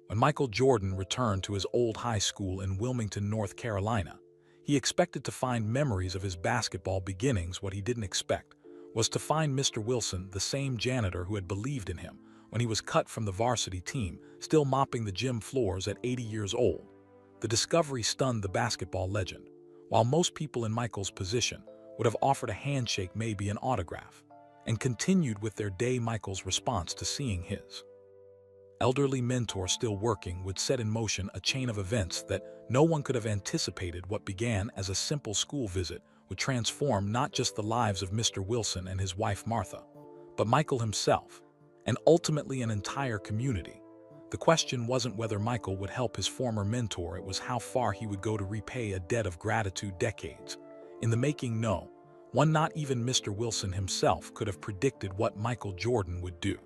When Michael Jordan returned to his old high school in Wilmington, North Carolina, he expected to find memories of his basketball beginnings. What he didn't expect was to find Mr. Wilson, the same janitor who had believed in him when he was cut from the varsity team, still mopping the gym floors at 80 years old. The discovery stunned the basketball legend. While most people in Michael's position would have offered a handshake, maybe an autograph, and continued with their day, Michael's response to seeing his elderly mentor still working would set in motion a chain of events that no one could have anticipated. What began as a simple school visit would transform not just the lives of Mr. Wilson and his wife Martha, but Michael himself, and ultimately an entire community. The question wasn't whether Michael would help his former mentor, it was how far he would go to repay a debt of gratitude decades in the making. No one, not even Mr. Wilson himself, could have predicted what Michael Jordan would do.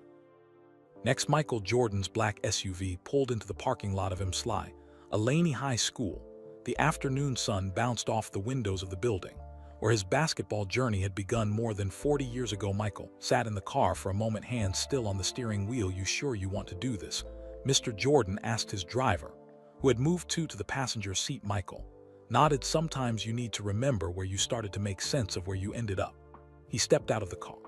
Next, Michael Jordan's black SUV pulled into the parking lot of MSLI, a Laney High School. The afternoon sun bounced off the windows of the building, where his basketball journey had begun more than 40 years ago. Michael sat in the car for a moment, hands still on the steering wheel. "You sure you want to do this?" Mr. Jordan asked his driver, who had moved to the passenger seat. Michael nodded. "Sometimes you need to remember where you started to make sense of where you ended up." He stepped out of the car,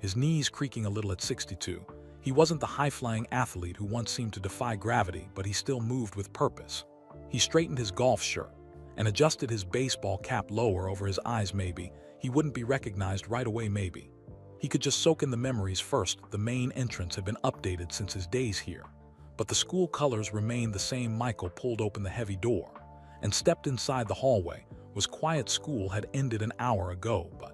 his knees creaking a little. At 62, he wasn't the high-flying athlete who once seemed to defy gravity, but he still moved with purpose. He straightened his golf shirt and adjusted his baseball cap lower over his eyes. Maybe he wouldn't be recognized right away. Maybe he could just soak in the memories first. The main entrance had been updated since his days here, but the school colors remained the same. Michael pulled open the heavy door and stepped inside. The hallway was quiet. School had ended an hour ago, but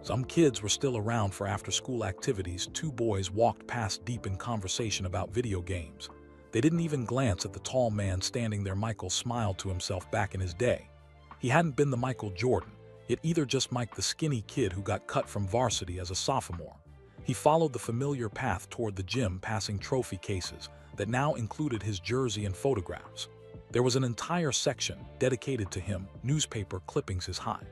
some kids were still around for after-school activities. Two boys walked past, deep in conversation about video games. They didn't even glance at the tall man standing there. Michael smiled to himself. Back in his day, he hadn't been the Michael Jordan, yet either, just Mike, the skinny kid who got cut from varsity as a sophomore. He followed the familiar path toward the gym, passing trophy cases that now included his jersey and photographs. There was an entire section dedicated to him, newspaper clippings, his high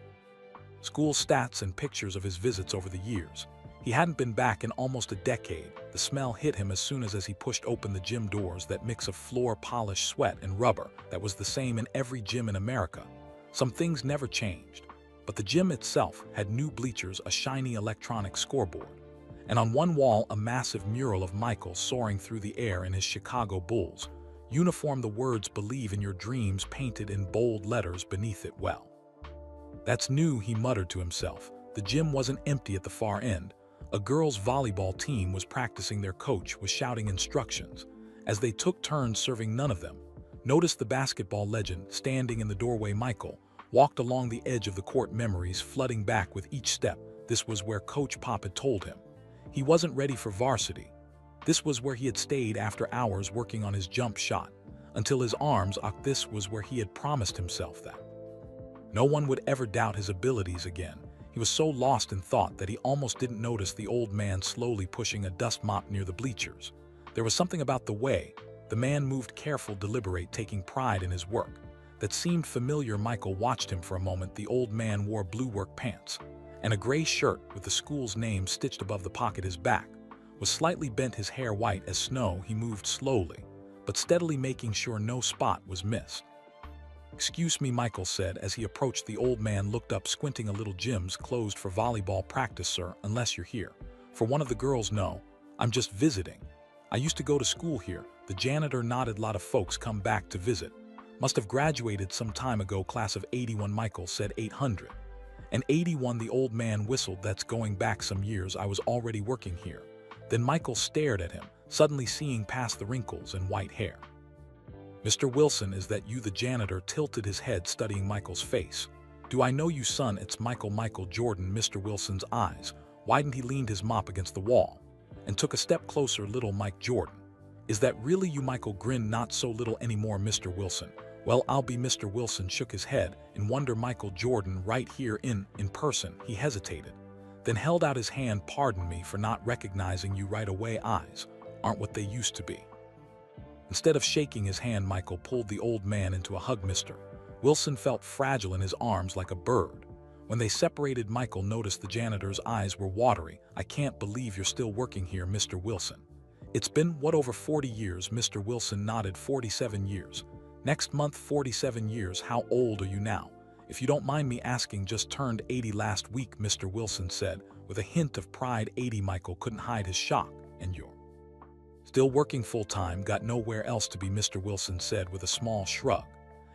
school stats, and pictures of his visits over the years. He hadn't been back in almost a decade. The smell hit him as soon as he pushed open the gym doors, that mix of floor polish, sweat, and rubber that was the same in every gym in America. Some things never changed, but the gym itself had new bleachers, a shiny electronic scoreboard, and on one wall a massive mural of Michael soaring through the air in his Chicago Bulls uniform, the words "Believe in your dreams" painted in bold letters beneath it. "Well, that's new," he muttered to himself. The gym wasn't empty. At the far end, a girls' volleyball team was practicing. Their coach was shouting instructions as they took turns serving. None of them noticed the basketball legend standing in the doorway. Michael walked along the edge of the court, memories flooding back with each step. This was where Coach Pop had told him he wasn't ready for varsity. This was where he had stayed after hours working on his jump shot until his arms ached. This was where he had promised himself that no one would ever doubt his abilities again. He was so lost in thought that he almost didn't notice the old man slowly pushing a dust mop near the bleachers. There was something about the way the man moved, careful, deliberate, taking pride in his work, that seemed familiar. Michael watched him for a moment. The old man wore blue work pants and a gray shirt with the school's name stitched above the pocket. His back was slightly bent, his hair white as snow. He moved slowly but steadily, making sure no spot was missed. "Excuse me," Michael said as he approached. The old man looked up, squinting a little. "Gym's closed for volleyball practice, sir, unless you're here for one of the girls." "No, I'm just visiting. I used to go to school here." The janitor nodded. "Lot of folks come back to visit. Must have graduated some time ago. Class of '81, Michael said. 881, the old man whistled. "That's going back some years. I was already working here." Then Michael stared at him, suddenly seeing past the wrinkles and white hair. "Mr. Wilson, is that you?" The janitor tilted his head, studying Michael's face. "Do I know you, son?" "It's Michael Jordan." Mr. Wilson's eyes widened. He leaned his mop against the wall and took a step closer. "Little Mike Jordan. Is that really you?" Michael grinned. "Not so little anymore, Mr. Wilson." "Well, I'll be." Mr. Wilson shook his head in wonder. "Michael Jordan right here in person." He hesitated, then held out his hand. "Pardon me for not recognizing you right away. Eyes aren't what they used to be." Instead of shaking his hand, Michael pulled the old man into a hug. Mr. Wilson felt fragile in his arms, like a bird. When they separated, Michael noticed the janitor's eyes were watery. "I can't believe you're still working here, Mr. Wilson. It's been, what, over 40 years? Mr. Wilson nodded. 47 years. Next month, 47 years. How old are you now? If you don't mind me asking, just turned 80 last week, Mr. Wilson said, with a hint of pride. 80? Michael couldn't hide his shock. And you're still working full-time? Got nowhere else to be, Mr. Wilson said with a small shrug.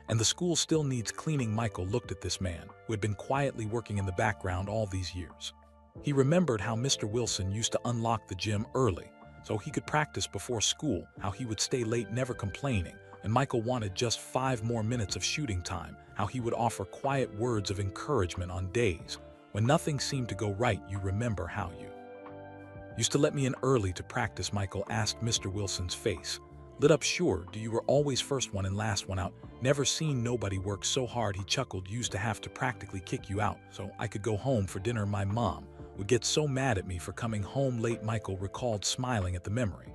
And the school still needs cleaning? Michael looked at this man, who had been quietly working in the background all these years. He remembered how Mr. Wilson used to unlock the gym early, so he could practice before school, how he would stay late never complaining, and Michael wanted just 5 more minutes of shooting time, how he would offer quiet words of encouragement on days when nothing seemed to go right. You remember how you used to let me in early to practice? Michael asked. Mr. Wilson's face lit up. Sure, you were always first one and last one out. Never seen nobody work so hard. He chuckled. Used to have to practically kick you out so I could go home for dinner. My mom would get so mad at me for coming home late, Michael recalled, smiling at the memory.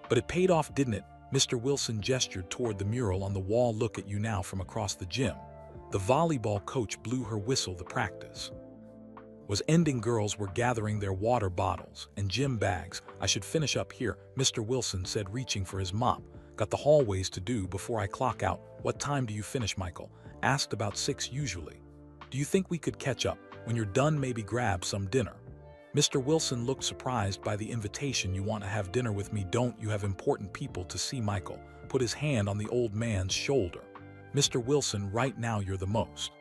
But it paid off, didn't it? Mr. Wilson gestured toward the mural on the wall. Look at you now from across the gym. The volleyball coach blew her whistle. The practice was ending. Girls were gathering their water bottles and gym bags. I should finish up here, Mr. Wilson said, reaching for his mop. Got the hallways to do before I clock out. What time do you finish? Michael asked. About 6 usually. Do you think we could catch up? When you're done, maybe grab some dinner. Mr. Wilson looked surprised by the invitation. You want to have dinner with me, don't you? Have important people to see. Michael put his hand on the old man's shoulder. Mr. Wilson, right now you're the most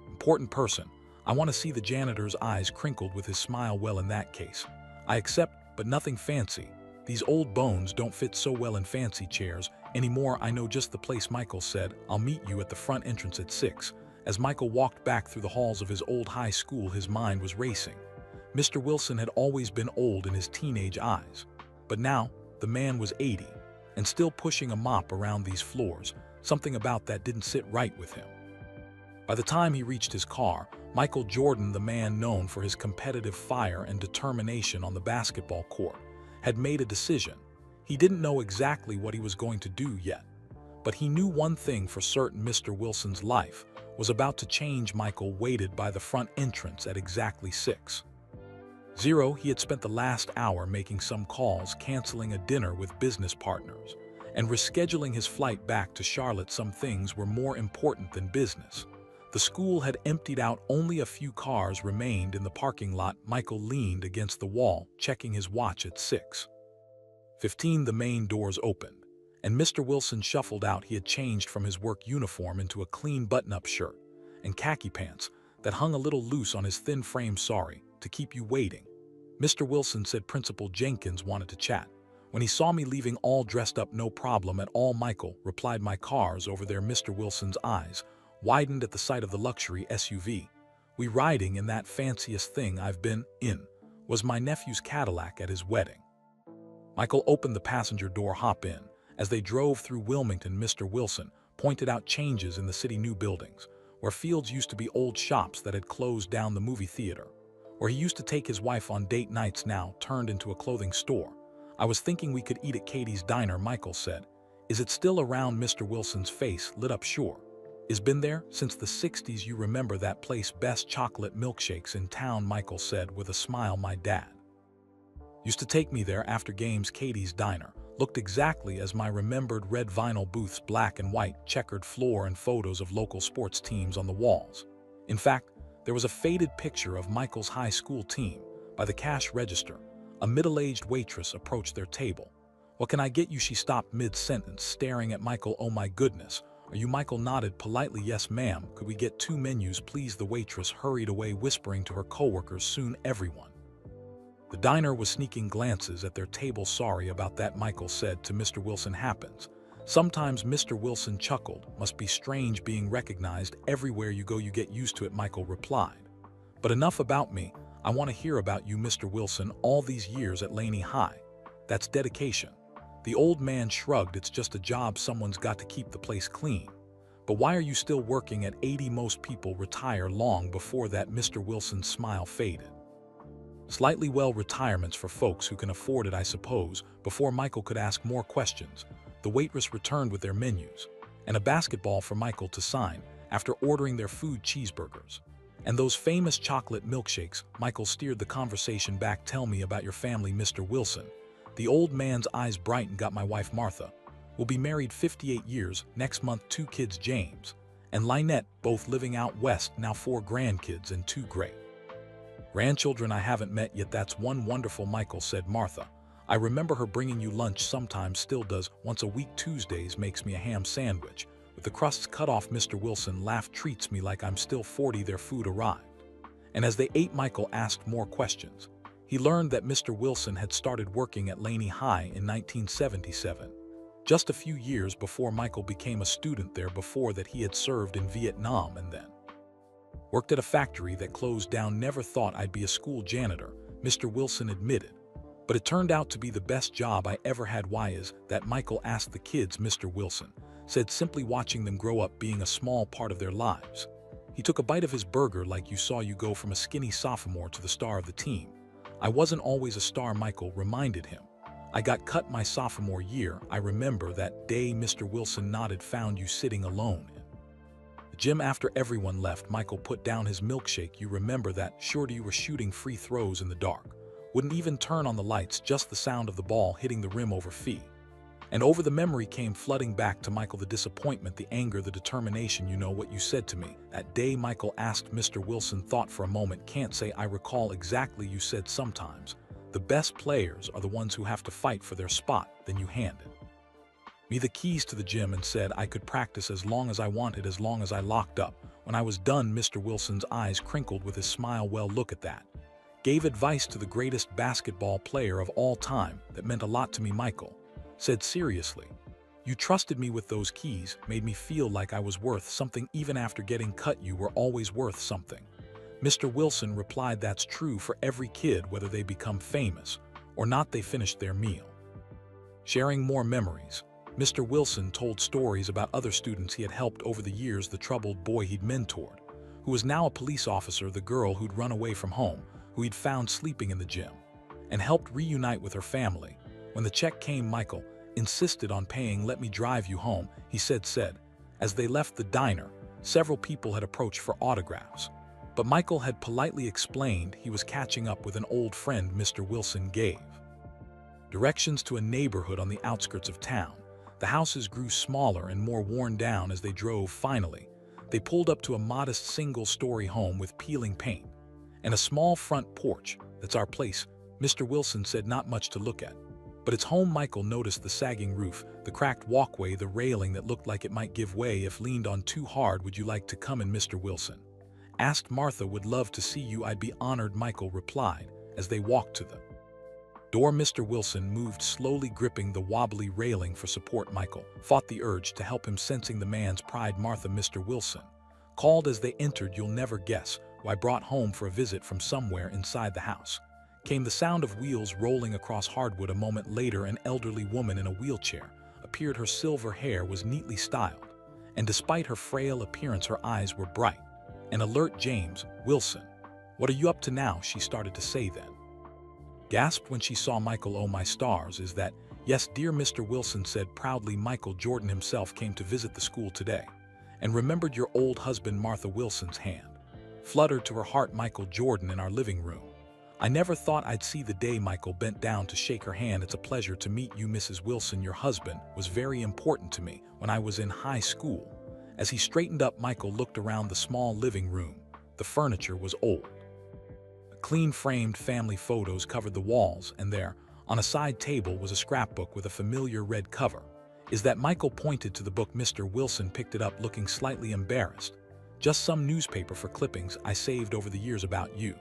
important person. I want to see. The janitor's eyes crinkled with his smile. Well, in that case, I accept, but nothing fancy. These old bones don't fit so well in fancy chairs anymore. I know just the place, Michael said. I'll meet you at the front entrance at 6. As Michael walked back through the halls of his old high school, his mind was racing. Mr. Wilson had always been old in his teenage eyes, but now the man was 80 and still pushing a mop around these floors. Something about that didn't sit right with him. By the time he reached his car, Michael Jordan, the man known for his competitive fire and determination on the basketball court, had made a decision. He didn't know exactly what he was going to do yet, but he knew one thing for certain: Mr. Wilson's life was about to change. Michael waited by the front entrance at exactly 6:00. He had spent the last hour making some calls, canceling a dinner with business partners, and rescheduling his flight back to Charlotte. Some things were more important than business. The school had emptied out. Only a few cars remained in the parking lot. Michael leaned against the wall, checking his watch. At 6:15, the main doors opened, and Mr. Wilson shuffled out. He had changed from his work uniform into a clean button-up shirt and khaki pants that hung a little loose on his thin frame. Sorry to keep you waiting, Mr. Wilson said. Principal Jenkins wanted to chat when he saw me leaving all dressed up. No problem at all, Michael replied. My car's over there. Mr. Wilson's eyes widened at the sight of the luxury SUV. We riding in that fanciest thing I've been in. Was my nephew's Cadillac at his wedding. Michael opened the passenger door. Hop in. As they drove through Wilmington, Mr. Wilson pointed out changes in the city. New buildings, where fields used to be old shops that had closed down. The movie theater, where he used to take his wife on date nights, now turned into a clothing store. I was thinking we could eat at Katie's Diner, Michael said. Is it still around? Mr. Wilson's face lit up. Sure. Is been there since the 60s. You remember that place? Best chocolate milkshakes in town, Michael said with a smile. My dad used to take me there after games. Katie's Diner looked exactly as my remembered. Red vinyl booths, black and white, checkered floor, and photos of local sports teams on the walls. In fact, there was a faded picture of Michael's high school team by the cash register. A middle-aged waitress approached their table. What can I get you? She stopped mid-sentence, staring at Michael. Oh my goodness. Are you? Michael nodded politely. Yes, ma'am. Could we get 2 menus, please? The waitress hurried away, whispering to her coworkers. Soon everyone the diner was sneaking glances at their table. Sorry about that, Michael said to Mr. Wilson. Happens sometimes, Mr. Wilson chuckled. Must be strange being recognized everywhere you go. You get used to it, Michael replied. But enough about me. I want to hear about you, Mr. Wilson. All these years at Laney High. That's dedication. The old man shrugged. It's just a job. Someone's got to keep the place clean. But why are you still working at 80? Most people retire long before that. Mr. Wilson's smile faded. Slightly. Well, retirement's for folks who can afford it, I suppose. Before Michael could ask more questions, the waitress returned with their menus and a basketball for Michael to sign after ordering their food, cheeseburgers and those famous chocolate milkshakes. Michael steered the conversation back. Tell me about your family, Mr. Wilson The old man's eyes brightened. Got my wife Martha. We'll be married 58 years, next month 2 kids James and Lynette, both living out west, now 4 grandkids and 2 grandchildren I haven't met yet. That's one wonderful, Michael, said Martha. I remember her bringing you lunch sometimes, still does, once a week. Tuesdays makes me a ham sandwich with the crusts cut off. Mr. Wilson laughed. Treats me like I'm still 40. Their food arrived, and as they ate, Michael asked more questions. He learned that Mr. Wilson had started working at Laney High in 1977, just a few years before Michael became a student there. Before that, he had served in Vietnam and then worked at a factory that closed down. Never thought I'd be a school janitor, Mr. Wilson admitted, but it turned out to be the best job I ever had. Why is that, Michael asked the kids. Mr. Wilson said, simply watching them grow up, being a small part of their lives. He took a bite of his burger. Like you saw you go from a skinny sophomore to the star of the team. I wasn't always a star, Michael reminded him. I got cut my sophomore year. I remember that day. Mr. Wilson nodded. Found you sitting alone in the gym after everyone left. Michael put down his milkshake. You remember that? Sure. You were shooting free throws in the dark. Wouldn't even turn on the lights, just the sound of the ball hitting the rim over fee. And over the memory came flooding back to Michael, the disappointment, the anger, the determination. You know what you said to me that day, Michael asked. Mr. Wilson thought for a moment. Can't say I recall exactly. You said sometimes the best players are the ones who have to fight for their spot. Then you handed me the keys to the gym and said I could practice as long as I wanted, as long as I locked up. When I was done, Mr. Wilson's eyes crinkled with his smile. Well, look at that. Gave advice to the greatest basketball player of all time. That meant a lot to me, Michael said seriously. You trusted me with those keys, made me feel like I was worth something. Even after getting cut, you were always worth something. Mr. Wilson replied, that's true for every kid, whether they become famous or not. They finished their meal, sharing more memories. Mr. Wilson told stories about other students he had helped over the years, the troubled boy he'd mentored, who was now a police officer, the girl who'd run away from home, who he'd found sleeping in the gym, and helped reunite with her family. When the check came, Michael insisted on paying. Let me drive you home, he said. As they left the diner, several people had approached for autographs, but Michael had politely explained he was catching up with an old friend. Mr. Wilson gave directions to a neighborhood on the outskirts of town. The houses grew smaller and more worn down as they drove. Finally, they pulled up to a modest single-story home with peeling paint and a small front porch. That's our place, Mr. Wilson said. Not much to look at, but it's home. Michael noticed the sagging roof, the cracked walkway, the railing that looked like it might give way if leaned on too hard. Would you like to come in, Mr. Wilson asked. Martha would love to see you. I'd be honored, Michael replied as they walked to the door. Mr. Wilson moved slowly, gripping the wobbly railing for support. Michael fought the urge to help him, sensing the man's pride. Martha, Mr. Wilson called as they entered. You'll never guess who I brought home for a visit. From somewhere inside the house came the sound of wheels rolling across hardwood. A moment later, an elderly woman in a wheelchair appeared. Her silver hair was neatly styled, and despite her frail appearance, her eyes were bright and alert. James Wilson, what are you up to now? She started to say, then gasped when she saw Michael. Oh, my stars, is that? Yes, dear, Mr. Wilson said proudly. Michael Jordan himself came to visit the school today and remembered your old husband. Martha Wilson's hand fluttered to her heart. Michael Jordan in our living room. I never thought I'd see the day. Michael bent down to shake her hand. It's a pleasure to meet you, Mrs. Wilson. Your husband was very important to me when I was in high school. As he straightened up, Michael looked around the small living room. The furniture was old. Clean framed family photos covered the walls, and there, on a side table, was a scrapbook with a familiar red cover. Is that? Michael pointed to the book. Mr. Wilson picked it up, looking slightly embarrassed. Just some newspaper for clippings I saved over the years about you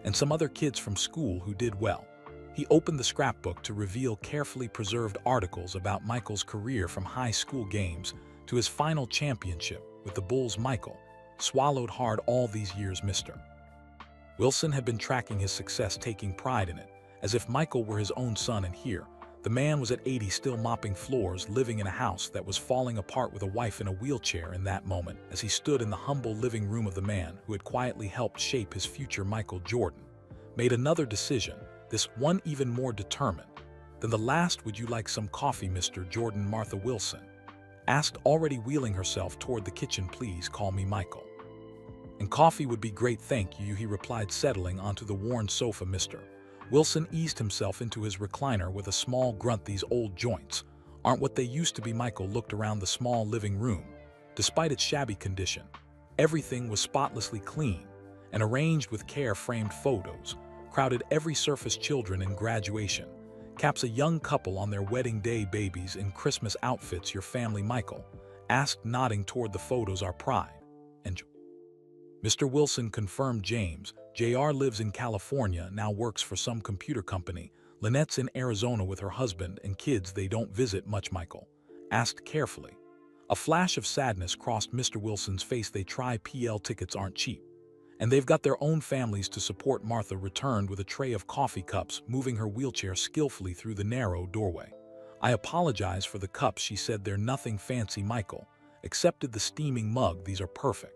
and some other kids from school who did well. He opened the scrapbook to reveal carefully preserved articles about Michael's career, from high school games to his final championship with the Bulls. Michael swallowed hard. All these years, Mr. Wilson had been tracking his success, taking pride in it, as if Michael were his own son. And here, the man was at 80, still mopping floors, living in a house that was falling apart, with a wife in a wheelchair. In that moment, as he stood in the humble living room of the man who had quietly helped shape his future, Michael Jordan made another decision, this one even more determined than the last. Would you like some coffee, Mr. Jordan? Martha Wilson asked, already wheeling herself toward the kitchen. Please call me Michael. And coffee would be great, thank you, he replied, settling onto the worn sofa. Mr. Wilson eased himself into his recliner with a small grunt. These old joints aren't what they used to be. Michael looked around the small living room. Despite its shabby condition, everything was spotlessly clean and arranged with care. Framed photos crowded every surface. Children in graduation caps, a young couple on their wedding day, babies in Christmas outfits. Your family, Michael asked, nodding toward the photos. Our pride and joy. Mr. Wilson confirmed. James, Jr. lives in California, now works for some computer company. Lynette's in Arizona with her husband and kids. They don't visit much, Michael asked carefully. A flash of sadness crossed Mr. Wilson's face. They try. PL tickets aren't cheap, and they've got their own families to support. Martha returned with a tray of coffee cups, moving her wheelchair skillfully through the narrow doorway. I apologize for the cups, she said. They're nothing fancy. Michael accepted the steaming mug. These are perfect.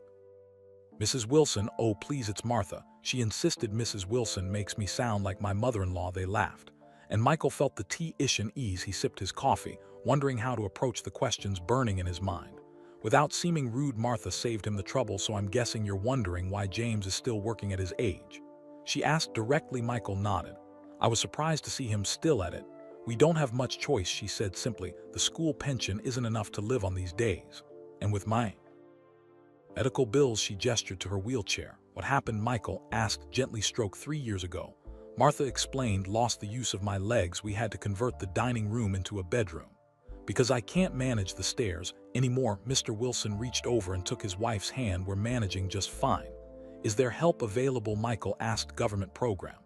Mrs. Wilson, oh please, it's Martha, she insisted. Mrs. Wilson makes me sound like my mother-in-law. They laughed, and Michael felt the tea-ish ease. He sipped his coffee, wondering how to approach the questions burning in his mind. Without seeming rude, Martha saved him the trouble. So I'm guessing you're wondering why James is still working at his age, she asked directly. Michael nodded. I was surprised to see him still at it. We don't have much choice, she said simply. The school pension isn't enough to live on these days. And with my medical bills, she gestured to her wheelchair. What happened? Michael asked gently. Stroke 3 years ago, Martha explained. Lost the use of my legs. We had to convert the dining room into a bedroom because I can't manage the stairs anymore. Mr. Wilson reached over and took his wife's hand. We're managing just fine. Is there help available? Michael asked. Government program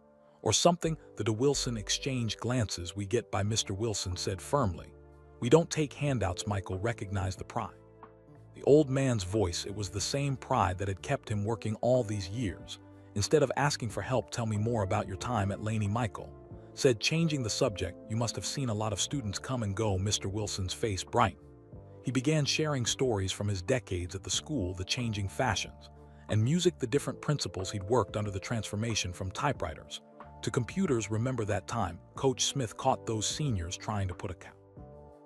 or something? The De Wilson exchanged glances. We get by, Mr. Wilson said firmly. We don't take handouts. Michael recognized the pride. The old man's voice, it was the same pride that had kept him working all these years. Instead of asking for help, tell me more about your time at Laney, Michael said, changing the subject. You must have seen a lot of students come and go. Mr. Wilson's face brightened. He began sharing stories from his decades at the school, the changing fashions and music, the different principals he'd worked under, the transformation from typewriters to computers. Remember that time Coach Smith caught those seniors trying to put a cow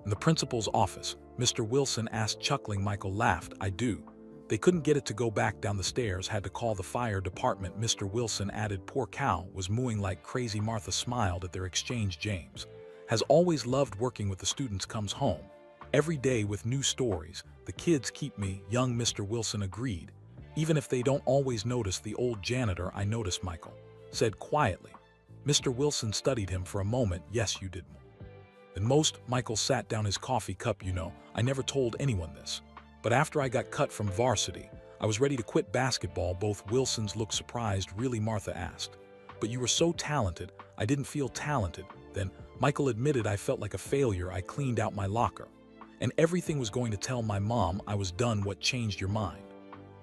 in the principal's office? Mr. Wilson asked, chuckling. Michael laughed. I do. They couldn't get it to go back down the stairs, had to call the fire department. Mr. Wilson added, poor cow was mooing like crazy. Martha smiled at their exchange. James has always loved working with the students, comes home every day with new stories. The kids keep me young. Mr. Wilson agreed. Even if they don't always notice. The old janitor, I noticed, Michael said quietly. Mr. Wilson studied him for a moment. Yes, you did more than most. Michael sat down his coffee cup. You know, I never told anyone this, but after I got cut from varsity, I was ready to quit basketball. Both Wilsons looked surprised. Really? Martha asked. But you were so talented. I didn't feel talented then, Michael admitted. I felt like a failure. I cleaned out my locker, and everything was going to tell my mom I was done. What changed your mind?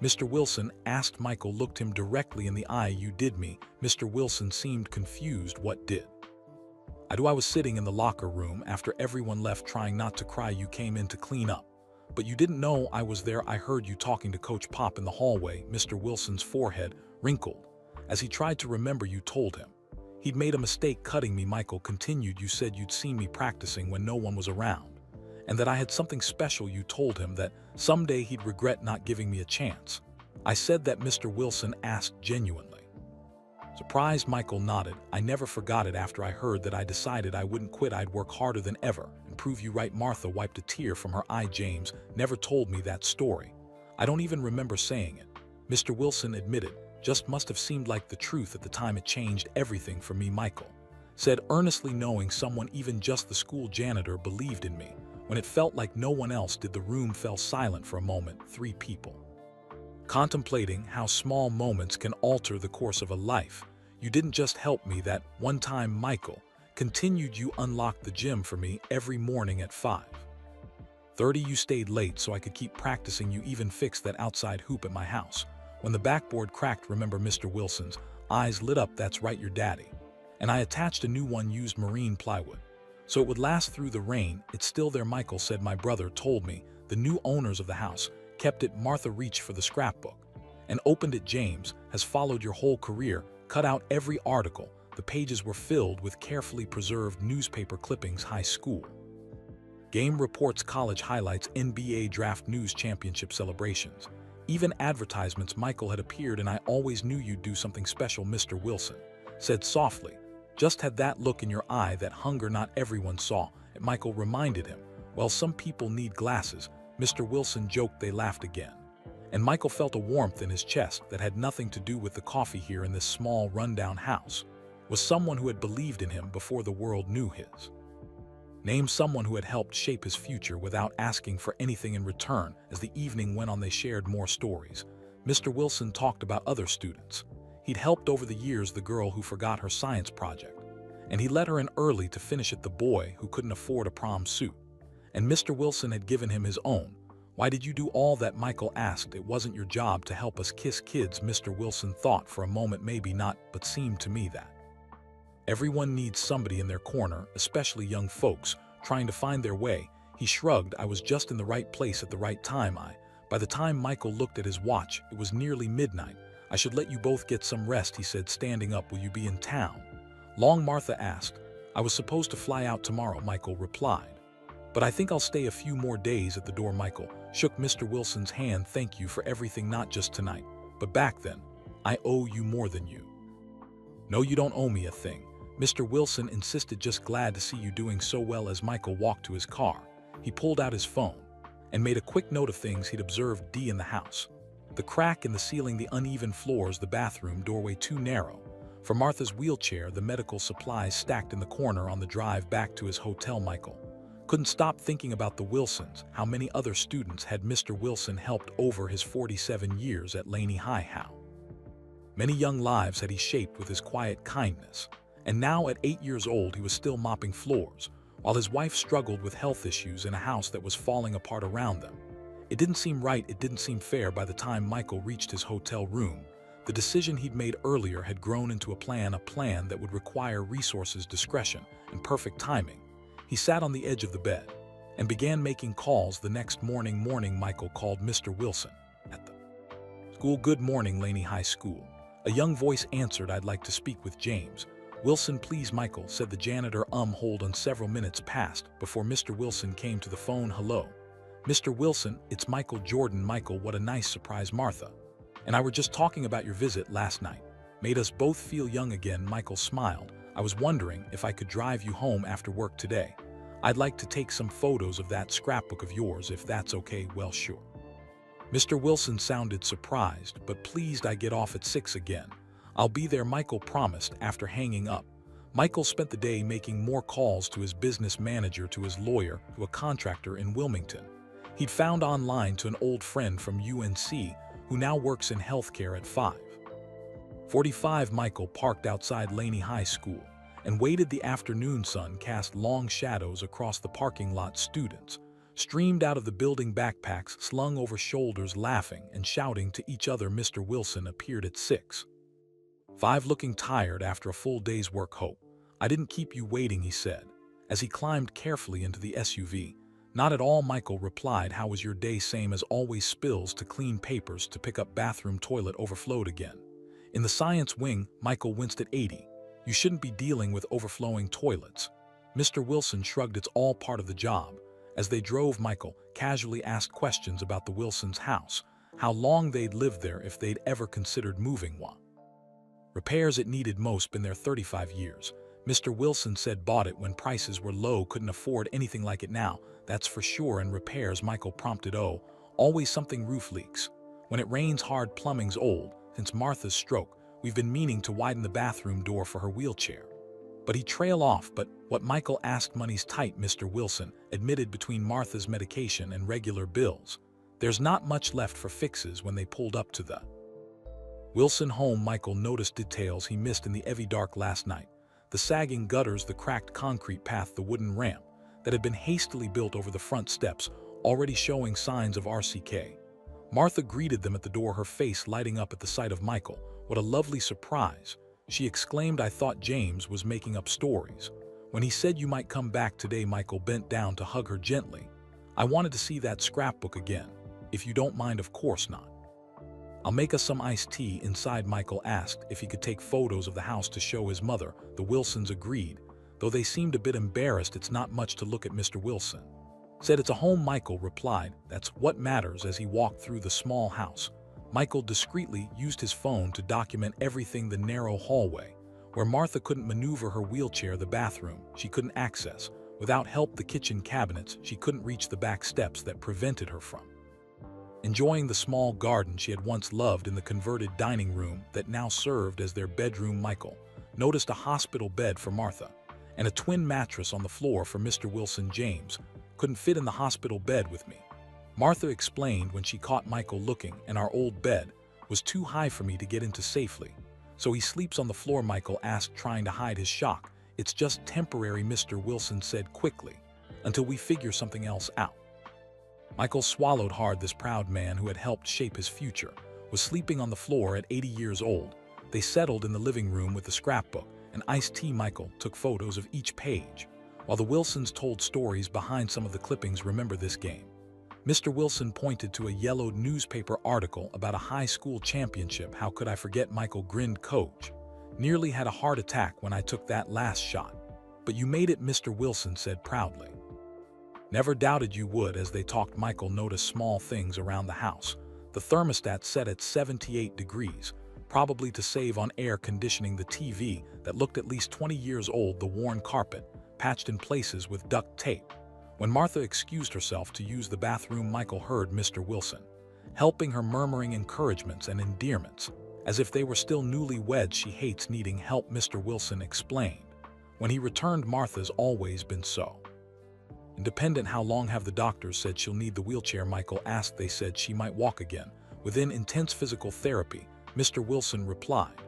Mr. Wilson asked. Michael looked him directly in the eye. You did me. Mr. Wilson seemed confused. What did I do? I was sitting in the locker room after everyone left, trying not to cry. You came in to clean up, but you didn't know I was there. I heard you talking to Coach Pop in the hallway. Mr. Wilson's forehead wrinkled as he tried to remember. You told him he'd made a mistake cutting me. Michael continued. You said you'd seen me practicing when no one was around, and that I had something special. You told him that someday he'd regret not giving me a chance. I said that? Mr. Wilson asked genuinely surprised. Michael nodded. I never forgot it. After I heard that, I decided I wouldn't quit. I'd work harder than ever and prove you right. Martha wiped a tear from her eye. James never told me that story. I don't even remember saying it, Mr. Wilson admitted. Just must have seemed like the truth at the time. It changed everything for me, Michael said earnestly. Knowing someone, even just the school janitor, believed in me when it felt like no one else did. The room fell silent for a moment. 3 people contemplating how small moments can alter the course of a life. You didn't just help me that one time, Michael continued. You unlocked the gym for me every morning at 5:30. You stayed late so I could keep practicing. You even fixed that outside hoop at my house when the backboard cracked. Remember? Mr. Wilson's eyes lit up. That's right, your daddy and I attached a new one, used marine plywood so it would last through the rain. It's still there, Michael said. My brother told me the new owners of the house kept it. Martha reached for the scrapbook and opened it. James has followed your whole career, cut out every article. The pages were filled with carefully preserved newspaper clippings, high school game reports, college highlights, NBA draft news, championship celebrations, even advertisements. Michael had appeared, and I always knew you'd do something special. Mr. Wilson said softly. Just had that look in your eye, that hunger not everyone saw. And Michael reminded him, well, some people need glasses. Mr. Wilson joked. They laughed again. And Michael felt a warmth in his chest that had nothing to do with the coffee here in this small, rundown house. Was someone who had believed in him before the world knew his name, someone who had helped shape his future without asking for anything in return. As the evening went on, they shared more stories. Mr. Wilson talked about other students. He'd helped over the years the girl who forgot her science project, and he let her in early to finish it, the boy who couldn't afford a prom suit. And Mr. Wilson had given him his own. Why did you do all that? Michael asked. It wasn't your job to help us kiss kids. Mr. Wilson thought for a moment, maybe not, but seemed to me that everyone needs somebody in their corner, especially young folks trying to find their way. He shrugged. I was just in the right place at the right time. By the time Michael looked at his watch, it was nearly midnight. I should let you both get some rest, he said, standing up. Will you be in town long? Martha asked. I was supposed to fly out tomorrow, Michael replied. But I think I'll stay a few more days at the door. Michael shook Mr. Wilson's hand. Thank you for everything, not just tonight, but back then. I owe you more than you. No, you don't owe me a thing, Mr. Wilson insisted. Just glad to see you doing so well. As Michael walked to his car, he pulled out his phone and made a quick note of things he'd observed in the house. The crack in the ceiling, the uneven floors, the bathroom doorway too narrow for Martha's wheelchair, the medical supplies stacked in the corner. On the drive back to his hotel, Michael couldn't stop thinking about the Wilsons. How many other students had Mr. Wilson helped over his 47 years at Laney High? How many young lives had he shaped with his quiet kindness? And now at 8 years old, he was still mopping floors, while his wife struggled with health issues in a house that was falling apart around them. It didn't seem right, it didn't seem fair. By the time Michael reached his hotel room, the decision he'd made earlier had grown into a plan that would require resources, discretion, and perfect timing. He sat on the edge of the bed and began making calls. The next morning, Michael called Mr. Wilson at the school. Good morning, Laney High School. A young voice answered. I'd like to speak with James Wilson, please. Michael said. The janitor hold on. Several minutes passed before Mr. Wilson came to the phone. Hello, Mr. Wilson, it's Michael Jordan. Michael, what a nice surprise. Martha and I were just talking about your visit last night. Made us both feel young again. Michael smiled. I was wondering if I could drive you home after work today. I'd like to take some photos of that scrapbook of yours, if that's okay. Well, sure. Mr. Wilson sounded surprised, but pleased. I get off at 6 again. I'll be there, Michael promised. After hanging up, Michael spent the day making more calls to his business manager, to his lawyer, to a contractor in Wilmington he'd found online, to an old friend from UNC who now works in healthcare. At 5:45, Michael parked outside Laney High School and waited. The afternoon sun cast long shadows across the parking lot. Students streamed out of the building, backpacks slung over shoulders, laughing and shouting to each other. Mr. Wilson appeared at 6:05, looking tired after a full day's work. Hope I didn't keep you waiting, he said, as he climbed carefully into the SUV. Not at all, Michael replied. How was your day? Same as always. Spills to clean, papers to pick up, bathroom toilet overflowed again. In the science wing, Michael winced at 80. You shouldn't be dealing with overflowing toilets. Mr. Wilson shrugged. It's all part of the job. As they drove, Michael casually asked questions about the Wilsons' house, how long they'd lived there, if they'd ever considered moving. What repairs it needed most. Been there 35 years. Mr. Wilson said. Bought it when prices were low, couldn't afford anything like it now, that's for sure. And repairs, Michael prompted. Oh, always something. Roof leaks. When it rains hard, plumbing's old. Since Martha's stroke, we've been meaning to widen the bathroom door for her wheelchair. But he trailed off. But what? Michael asked. Money's tight, Mr. Wilson admitted. Between Martha's medication and regular bills, there's not much left for fixes. When they pulled up to the Wilson home, Michael noticed details he missed in the heavy dark last night. The sagging gutters, the cracked concrete path, the wooden ramp that had been hastily built over the front steps, already showing signs of RCK. Martha greeted them at the door, her face lighting up at the sight of Michael. What a lovely surprise, she exclaimed. I thought James was making up stories when he said you might come back today. Michael bent down to hug her gently. I wanted to see that scrapbook again, if you don't mind. Of course not. I'll make us some iced tea inside. Michael asked if he could take photos of the house to show his mother. The Wilsons agreed, though they seemed a bit embarrassed. It's not much to look at, Mr. Wilson said. It's a home, Michael replied. That's what matters. As he walked through the small house, Michael discreetly used his phone to document everything. The narrow hallway Where Martha couldn't maneuver her wheelchair, the bathroom she couldn't access. Without help, the kitchen cabinets she couldn't reach, the back steps that prevented her from enjoying the small garden she had once loved in the converted dining room that now served as their bedroom. Michael noticed a hospital bed for Martha and a twin mattress on the floor for Mr. Wilson. James couldn't fit in the hospital bed with me, Martha explained when she caught Michael looking, and our old bed was too high for me to get into safely. So he sleeps on the floor, Michael asked, trying to hide his shock. It's just temporary, Mr. Wilson said quickly, until we figure something else out. Michael swallowed hard. This proud man who had helped shape his future was sleeping on the floor at 80 years old. They settled in the living room with the scrapbook and iced tea. Michael took photos of each page, while the Wilsons told stories behind some of the clippings. Remember this game? Mr. Wilson pointed to a yellowed newspaper article about a high school championship. How could I forget? Michael grinned. Coach nearly had a heart attack when I took that last shot. But you made it, Mr. Wilson said proudly. Never doubted you would. As they talked, Michael noticed small things around the house. The thermostat set at 78 degrees, probably to save on air conditioning. The TV that looked at least 20 years old. The worn carpet, patched in places with duct tape. When Martha excused herself to use the bathroom, Michael heard Mr. Wilson helping her, murmuring encouragements and endearments, as if they were still newlyweds. She hates needing help, Mr. Wilson explained. When he returned, Martha's always been so independent. How long have the doctors said she'll need the wheelchair? Michael asked. They said she might walk again within intense physical therapy, Mr. Wilson replied.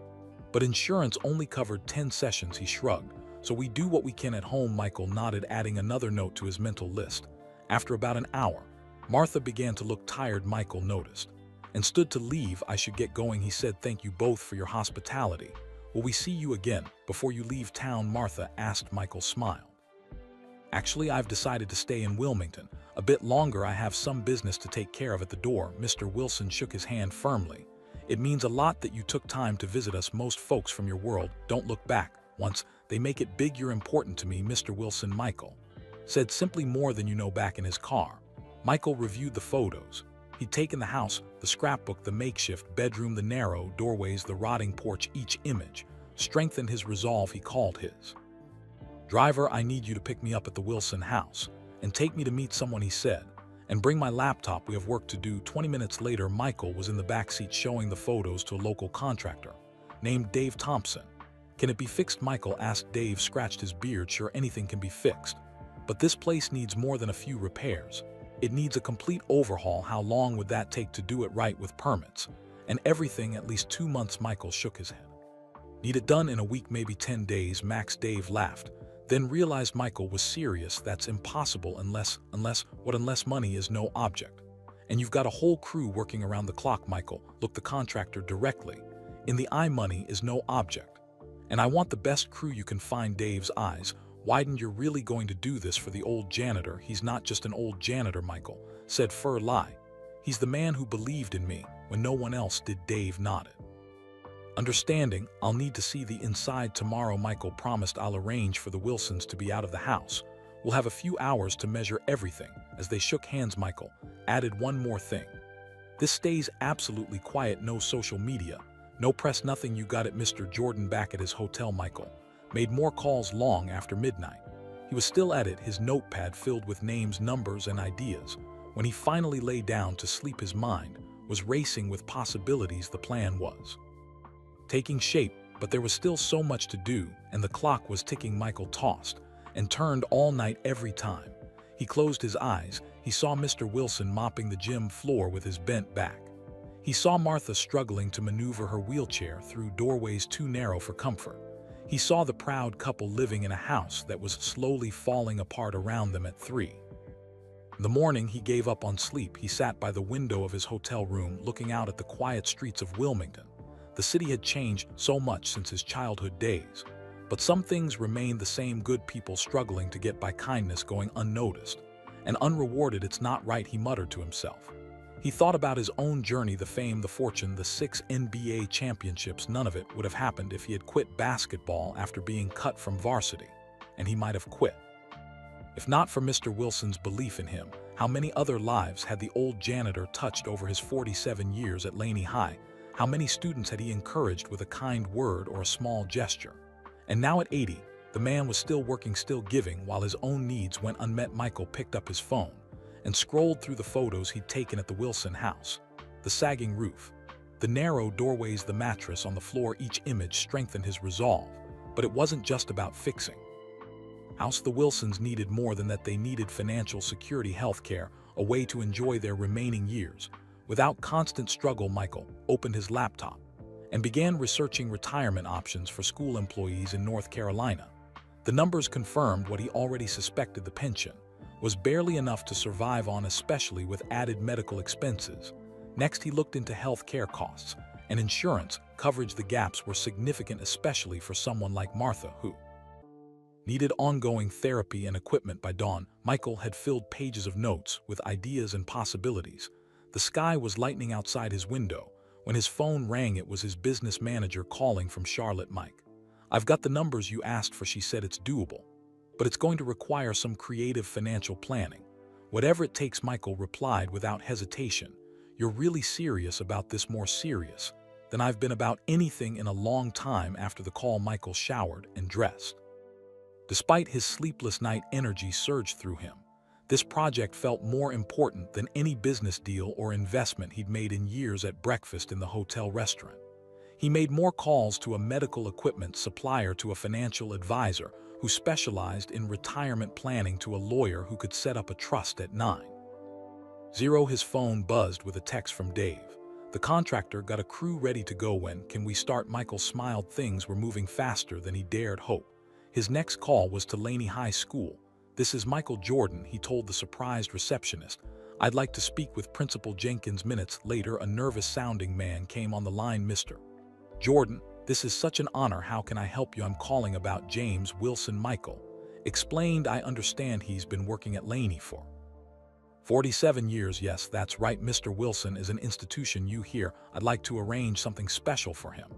But insurance only covered 10 sessions, he shrugged. So we do what we can at home, Michael nodded, adding another note to his mental list. After about an hour, Martha began to look tired, Michael noticed, and stood to leave. I should get going, he said. Thank you both for your hospitality. Will we see you again before you leave town? Martha asked. Michael smiled. Actually, I've decided to stay in Wilmington a bit longer. I have some business to take care of at the door. Mr. Wilson shook his hand firmly. It means a lot that you took time to visit us. Most folks from your world don't look back once they make it big. You're important to me, Mr. Wilson, Michael said simply. More than you know. Back in his car, Michael reviewed the photos he'd taken: the house, the scrapbook, the makeshift bedroom, the narrow doorways, the rotting porch. Each image strengthened his resolve. He called his driver. I need you to pick me up at the Wilson house and take me to meet someone, he said, and bring my laptop. We have work to do. 20 minutes later, Michael was in the backseat showing the photos to a local contractor named Dave Thompson. Can it be fixed? Michael asked. Dave scratched his beard. Sure, anything can be fixed, but this place needs more than a few repairs. It needs a complete overhaul. How long would that take to do it right with permits and everything? At least 2 months, Michael shook his head. Need it done in a week, maybe 10 days max. Dave laughed, then realized Michael was serious. That's impossible unless money is no object. And you've got a whole crew working around the clock. Michael looked the contractor directly in the eye. Money is no object, and I want the best crew you can find. Dave's eyes widened. You're really going to do this for the old janitor? He's not just an old janitor, Michael said. Fur lie. He's the man who believed in me when no one else did. Dave nodded. Understanding. I'll need to see the inside tomorrow, Michael promised. I'll arrange for the Wilsons to be out of the house. We'll have a few hours to measure everything. As they shook hands, Michael added one more thing. This stays absolutely quiet. No social media, no press, nothing. You got it, Mr. Jordan. Back at his hotel, Michael made more calls long after midnight. He was still at it, his notepad filled with names, numbers, and ideas. When he finally lay down to sleep, his mind was racing with possibilities. The plan was taking shape, but there was still so much to do, and the clock was ticking. Michael tossed and turned all night. Every time he closed his eyes, he saw Mr. Wilson mopping the gym floor with his bent back. He saw Martha struggling to maneuver her wheelchair through doorways too narrow for comfort. He saw the proud couple living in a house that was slowly falling apart around them. At 3 in the morning, he gave up on sleep. He sat by the window of his hotel room, looking out at the quiet streets of Wilmington. The city had changed so much since his childhood days, but some things remained the same. Good people struggling to get by, kindness going unnoticed and unrewarded. It's not right, he muttered to himself. He thought about his own journey, the fame, the fortune, the 6 NBA championships. None of it would have happened if he had quit basketball after being cut from varsity, and he might have quit if not for Mr. Wilson's belief in him. How many other lives had the old janitor touched over his 47 years at Laney High? How many students had he encouraged with a kind word or a small gesture? And now at 80, the man was still working, still giving, while his own needs went unmet. Michael picked up his phone and scrolled through the photos he'd taken at the Wilson house. The sagging roof, the narrow doorways, the mattress on the floor, each image strengthened his resolve. But it wasn't just about fixing house. The Wilsons needed more than that. They needed financial security, health care, a way to enjoy their remaining years without constant struggle. Michael opened his laptop and began researching retirement options for school employees in North Carolina. The numbers confirmed what he already suspected. The pension was barely enough to survive on, especially with added medical expenses. Next, he looked into health care costs and insurance coverage. The gaps were significant, especially for someone like Martha, who needed ongoing therapy and equipment. By dawn, Michael had filled pages of notes with ideas and possibilities. The sky was lightening outside his window when his phone rang. It was his business manager calling from Charlotte. "Mike, I've got the numbers you asked for," she said. "It's doable, but it's going to require some creative financial planning." "Whatever it takes," Michael replied without hesitation. "You're really serious about this?" "More serious than I've been about anything in a long time." After the call, Michael showered and dressed. Despite his sleepless night, energy surged through him. This project felt more important than any business deal or investment he'd made in years. At breakfast in the hotel restaurant, he made more calls to a medical equipment supplier, to a financial advisor who specialized in retirement planning, to a lawyer who could set up a trust. At 9:00, his phone buzzed with a text from Dave. "The contractor got a crew ready to go. When can we start?" Michael smiled. Things were moving faster than he dared hope. His next call was to Laney High School. "This is Michael Jordan," he told the surprised receptionist. "I'd like to speak with Principal Jenkins." Minutes later, a nervous-sounding man came on the line. "Mr. Jordan, this is such an honor. How can I help you?" "I'm calling about James Wilson," Michael explained. "I understand he's been working at Laney for 47 years. "Yes, that's right. Mr. Wilson is an institution you hear. I'd like to arrange something special for him,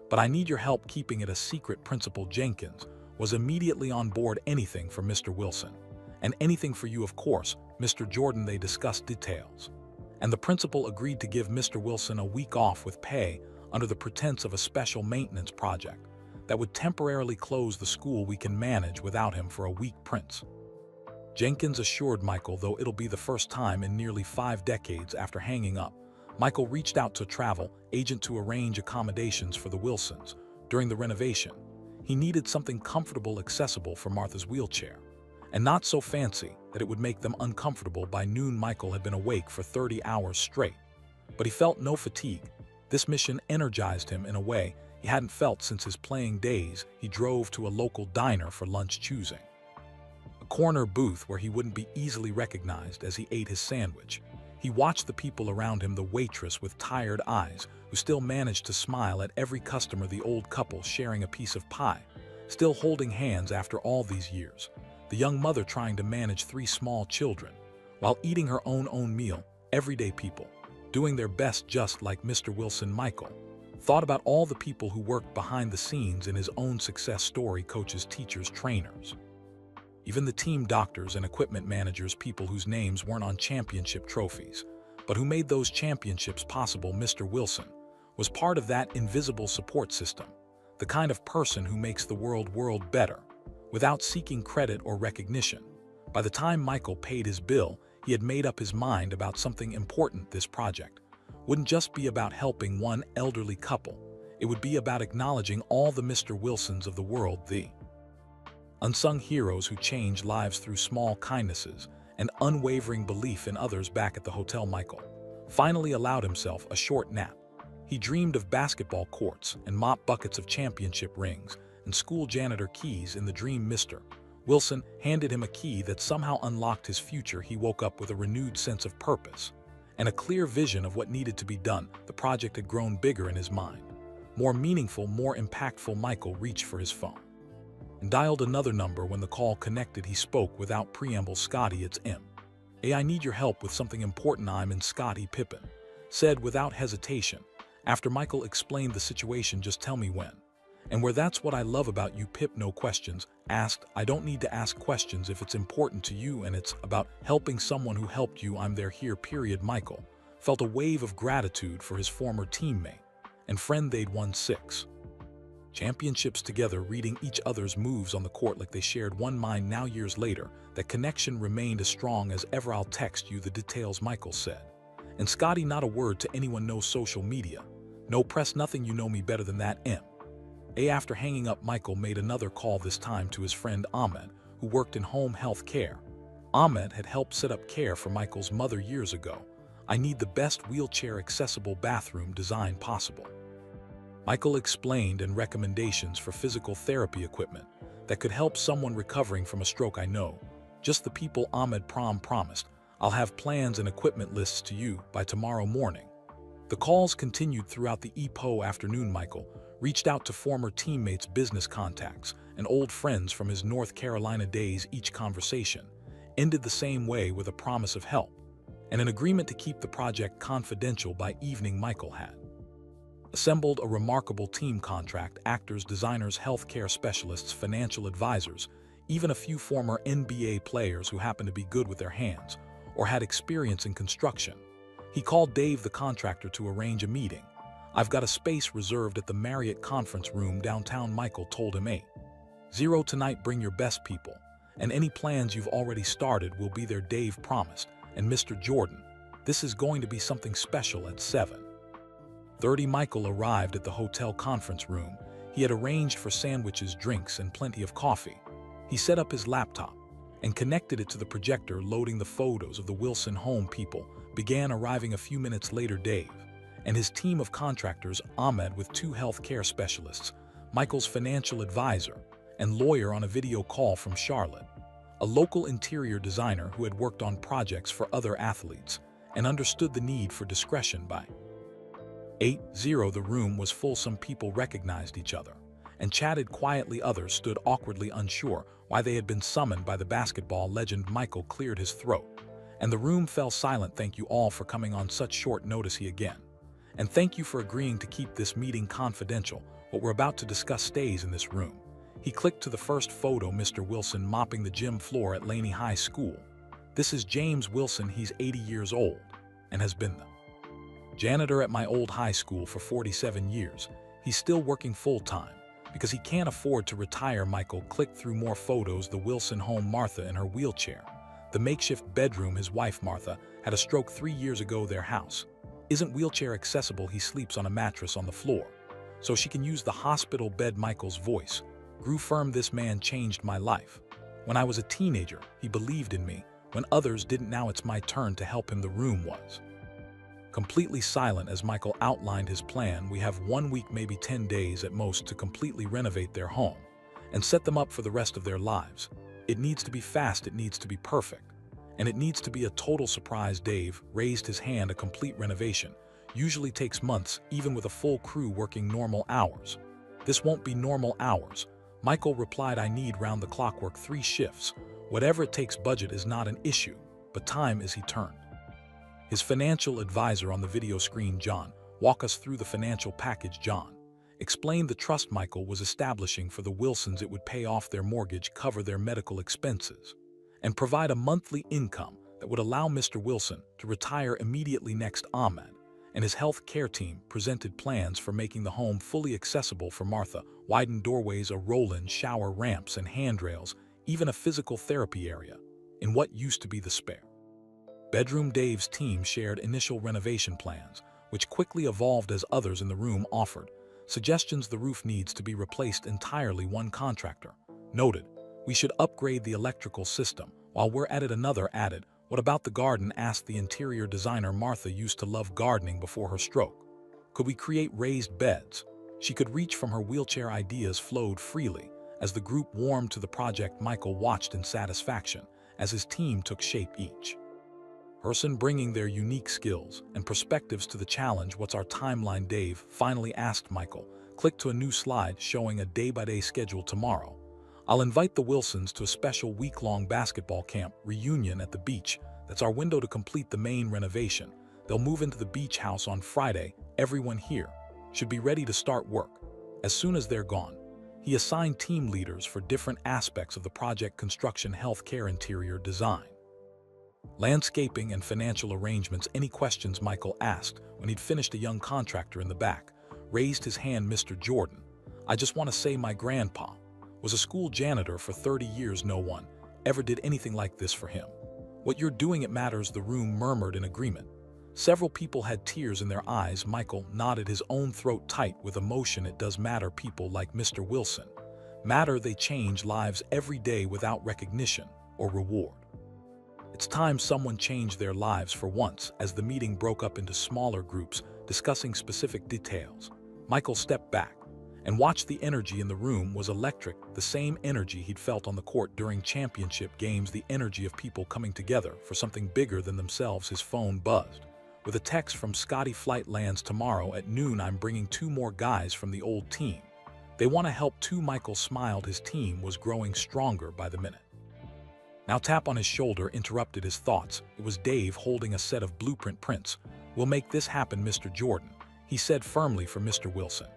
but I need your help keeping it a secret." Principal Jenkins was immediately on board. "Anything for Mr. Wilson, and anything for you, of course, Mr. Jordan." They discussed details, and the principal agreed to give Mr. Wilson a week off with pay under the pretense of a special maintenance project that would temporarily close the school. "We can manage without him for a week," Prince Jenkins assured Michael, though it'll be the first time in nearly 5 decades. After hanging up, Michael reached out to a travel agent to arrange accommodations for the Wilsons during the renovation. He needed something comfortable, accessible for Martha's wheelchair, and not so fancy that it would make them uncomfortable. By noon, Michael had been awake for 30 hours straight, but he felt no fatigue. This mission energized him in a way he hadn't felt since his playing days. He drove to a local diner for lunch, choosing a corner booth where he wouldn't be easily recognized. As he ate his sandwich, he watched the people around him. The waitress with tired eyes, who still managed to smile at every customer. The old couple sharing a piece of pie, still holding hands after all these years. The young mother trying to manage 3 small children while eating her own meal. Everyday people doing their best, just like Mr. Wilson. Michael thought about all the people who worked behind the scenes in his own success story: coaches, teachers, trainers, even the team doctors and equipment managers, people whose names weren't on championship trophies, but who made those championships possible. Mr. Wilson was part of that invisible support system, the kind of person who makes the world better without seeking credit or recognition. By the time Michael paid his bill, he had made up his mind about something important. This project wouldn't just be about helping one elderly couple. It would be about acknowledging all the Mr. Wilsons of the world, the unsung heroes who changed lives through small kindnesses and unwavering belief in others. Back at the hotel, Michael finally allowed himself a short nap. He dreamed of basketball courts and mop buckets, of championship rings and school janitor keys. In the dream, Mr. Wilson handed him a key that somehow unlocked his future. He woke up with a renewed sense of purpose and a clear vision of what needed to be done. The project had grown bigger in his mind, more meaningful, more impactful. Michael reached for his phone and dialed another number. When the call connected, he spoke without preamble. "Scotty, it's M. I need your help with something important." "I'm in." Scotty Pippen said without hesitation. After Michael explained the situation, "Just tell me when and where." "That's what I love about you, Pip. No questions asked." "I don't need to ask questions if it's important to you and it's about helping someone who helped you. I'm there here, period." Michael felt a wave of gratitude for his former teammate and friend. They'd won 6 championships together, reading each other's moves on the court like they shared one mind. Now years later, that connection remained as strong as ever. I'll text you the details, Michael said. And Scotty, not a word to anyone, no social media, no press, nothing. You know me better than that, After hanging up, Michael made another call, this time to his friend Ahmed, who worked in home health care. Ahmed had helped set up care for Michael's mother years ago. I need the best wheelchair-accessible bathroom design possible. Michael explained, and recommendations for physical therapy equipment that could help someone recovering from a stroke. I know just the people, Ahmed promised. I'll have plans and equipment lists to you by tomorrow morning. The calls continued throughout the afternoon. Michael reached out to former teammates, business contacts, and old friends from his North Carolina days. Each conversation ended the same way, with a promise of help and an agreement to keep the project confidential. By evening, Michael had assembled a remarkable team: contract actors, designers, healthcare specialists, financial advisors, even a few former NBA players who happened to be good with their hands or had experience in construction. He called Dave, the contractor, to arrange a meeting. I've got a space reserved at the Marriott conference room downtown, Michael told him. 8:00 tonight, bring your best people, and any plans you've already started will be there, Dave promised. And Mr. Jordan, this is going to be something special. At 7:30, Michael arrived at the hotel conference room. He had arranged for sandwiches, drinks, and plenty of coffee. He set up his laptop and connected it to the projector. Loading the photos of the Wilson home people began arriving a few minutes later. Dave and his team of contractors, Ahmed with 2 healthcare specialists, Michael's financial advisor and lawyer, on a video call from Charlotte, a local interior designer who had worked on projects for other athletes and understood the need for discretion. By 8:00, the room was full. Some people recognized each other and chatted quietly. Others stood awkwardly, unsure why they had been summoned by the basketball legend. Michael cleared his throat, and the room fell silent. Thank you all for coming on such short notice, he again. And thank you for agreeing to keep this meeting confidential. What we're about to discuss stays in this room. He clicked to the first photo: Mr. Wilson mopping the gym floor at Laney High School. This is James Wilson. He's 80 years old and has been the janitor at my old high school for 47 years. He's still working full-time because he can't afford to retire. Michael clicked through more photos: the Wilson home, Martha in her wheelchair, the makeshift bedroom. His wife Martha had a stroke 3 years ago. Their house isn't wheelchair accessible. He sleeps on a mattress on the floor so she can use the hospital bed. Michael's voice grew firm. This man changed my life. When I was a teenager, he believed in me when others didn't. Now it's my turn to help him. The room was completely silent as Michael outlined his plan. We have 1 week, maybe 10 days at most, to completely renovate their home and set them up for the rest of their lives. It needs to be fast, it needs to be perfect, and it needs to be a total surprise. Dave raised his hand. A complete renovation usually takes months, even with a full crew working normal hours. This won't be normal hours, Michael replied. I need round-the-clock work, 3 shifts. Whatever it takes. Budget is not an issue, but time is. He turned his financial advisor on the video screen. John, walk us through the financial package. John explained the trust Michael was establishing for the Wilsons. It would pay off their mortgage, cover their medical expenses, and provide a monthly income that would allow Mr. Wilson to retire immediately. Next, Ahmed and his health care team presented plans for making the home fully accessible for Martha: widened doorways, a roll-in shower, ramps and handrails, even a physical therapy area in what used to be the spare bedroom. Dave's team shared initial renovation plans, which quickly evolved as others in the room offered suggestions. The roof needs to be replaced entirely. One contractor noted, we should upgrade the electrical system. While we're at it, another added, what about the garden? Asked the interior designer. Martha used to love gardening before her stroke. Could we create raised beds she could reach from her wheelchair? Ideas flowed freely as the group warmed to the project. Michael watched in satisfaction as his team took shape, each person bringing their unique skills and perspectives to the challenge. What's our timeline? Dave finally asked Michael. Click to a new slide showing a day-by-day schedule. Tomorrow, I'll invite the Wilsons to a special week-long basketball camp reunion at the beach. That's our window to complete the main renovation. They'll move into the beach house on Friday. Everyone here should be ready to start work as soon as they're gone. He assigned team leaders for different aspects of the project: construction, healthcare, interior design, landscaping, and financial arrangements. Any questions? Michael asked when he'd finished. A young contractor in the back raised his hand. Mr. Jordan, I just want to say my grandpa was a school janitor for 30 years. No one ever did anything like this for him. What you're doing, it matters, the room murmured in agreement. Several people had tears in their eyes. Michael nodded, his own throat tight with emotion. It does matter. People like Mr. Wilson matter. They change lives every day without recognition or reward. It's time someone changed their lives for once. As the meeting broke up into smaller groups discussing specific details, Michael stepped back and watched. The energy in the room was electric, the same energy he'd felt on the court during championship games, the energy of people coming together for something bigger than themselves. His phone buzzed with a text from Scotty. Flight lands tomorrow at noon. I'm bringing 2 more guys from the old team. They want to help too. Michael smiled. His team was growing stronger by the minute. Now, tap on his shoulder interrupted his thoughts. It was Dave holding a set of blueprint prints. We'll make this happen, Mr. Jordan, he said firmly. For Mr. Wilson,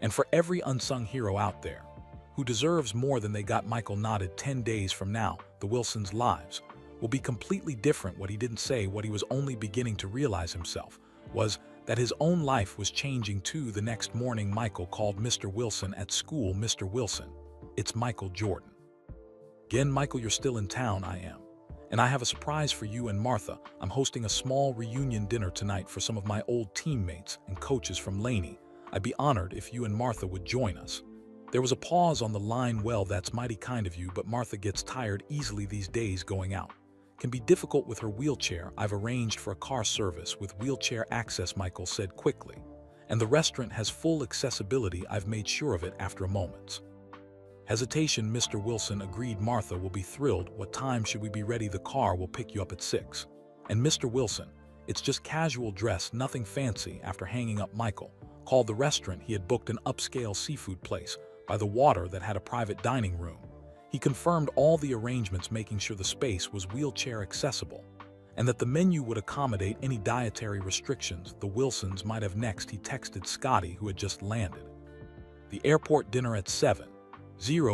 and for every unsung hero out there who deserves more than they got. Michael nodded. 10 days from now, the Wilsons' lives will be completely different. What he didn't say, what he was only beginning to realize himself, was that his own life was changing too. The next morning, Michael called Mr. Wilson at school. Mr. Wilson, it's Michael Jordan. Again. Michael, you're still in town? I am. And I have a surprise for you and Martha. I'm hosting a small reunion dinner tonight for some of my old teammates and coaches from Laney. I'd be honored if you and Martha would join us. There was a pause on the line. Well, that's mighty kind of you, but Martha gets tired easily these days. Going out can be difficult with her wheelchair. I've arranged for a car service with wheelchair access, Michael said quickly. And the restaurant has full accessibility. I've made sure of it. After a moment's hesitation, Mr. Wilson agreed. Martha will be thrilled. What time should we be ready? The car will pick you up at 6. And Mr. Wilson, it's just casual dress, nothing fancy. After hanging up, Michael called the restaurant. He had booked an upscale seafood place by the water that had a private dining room. He confirmed all the arrangements, making sure the space was wheelchair accessible and that the menu would accommodate any dietary restrictions the Wilsons might have. Next, he texted Scotty, who had just landed. The airport dinner at 7:00.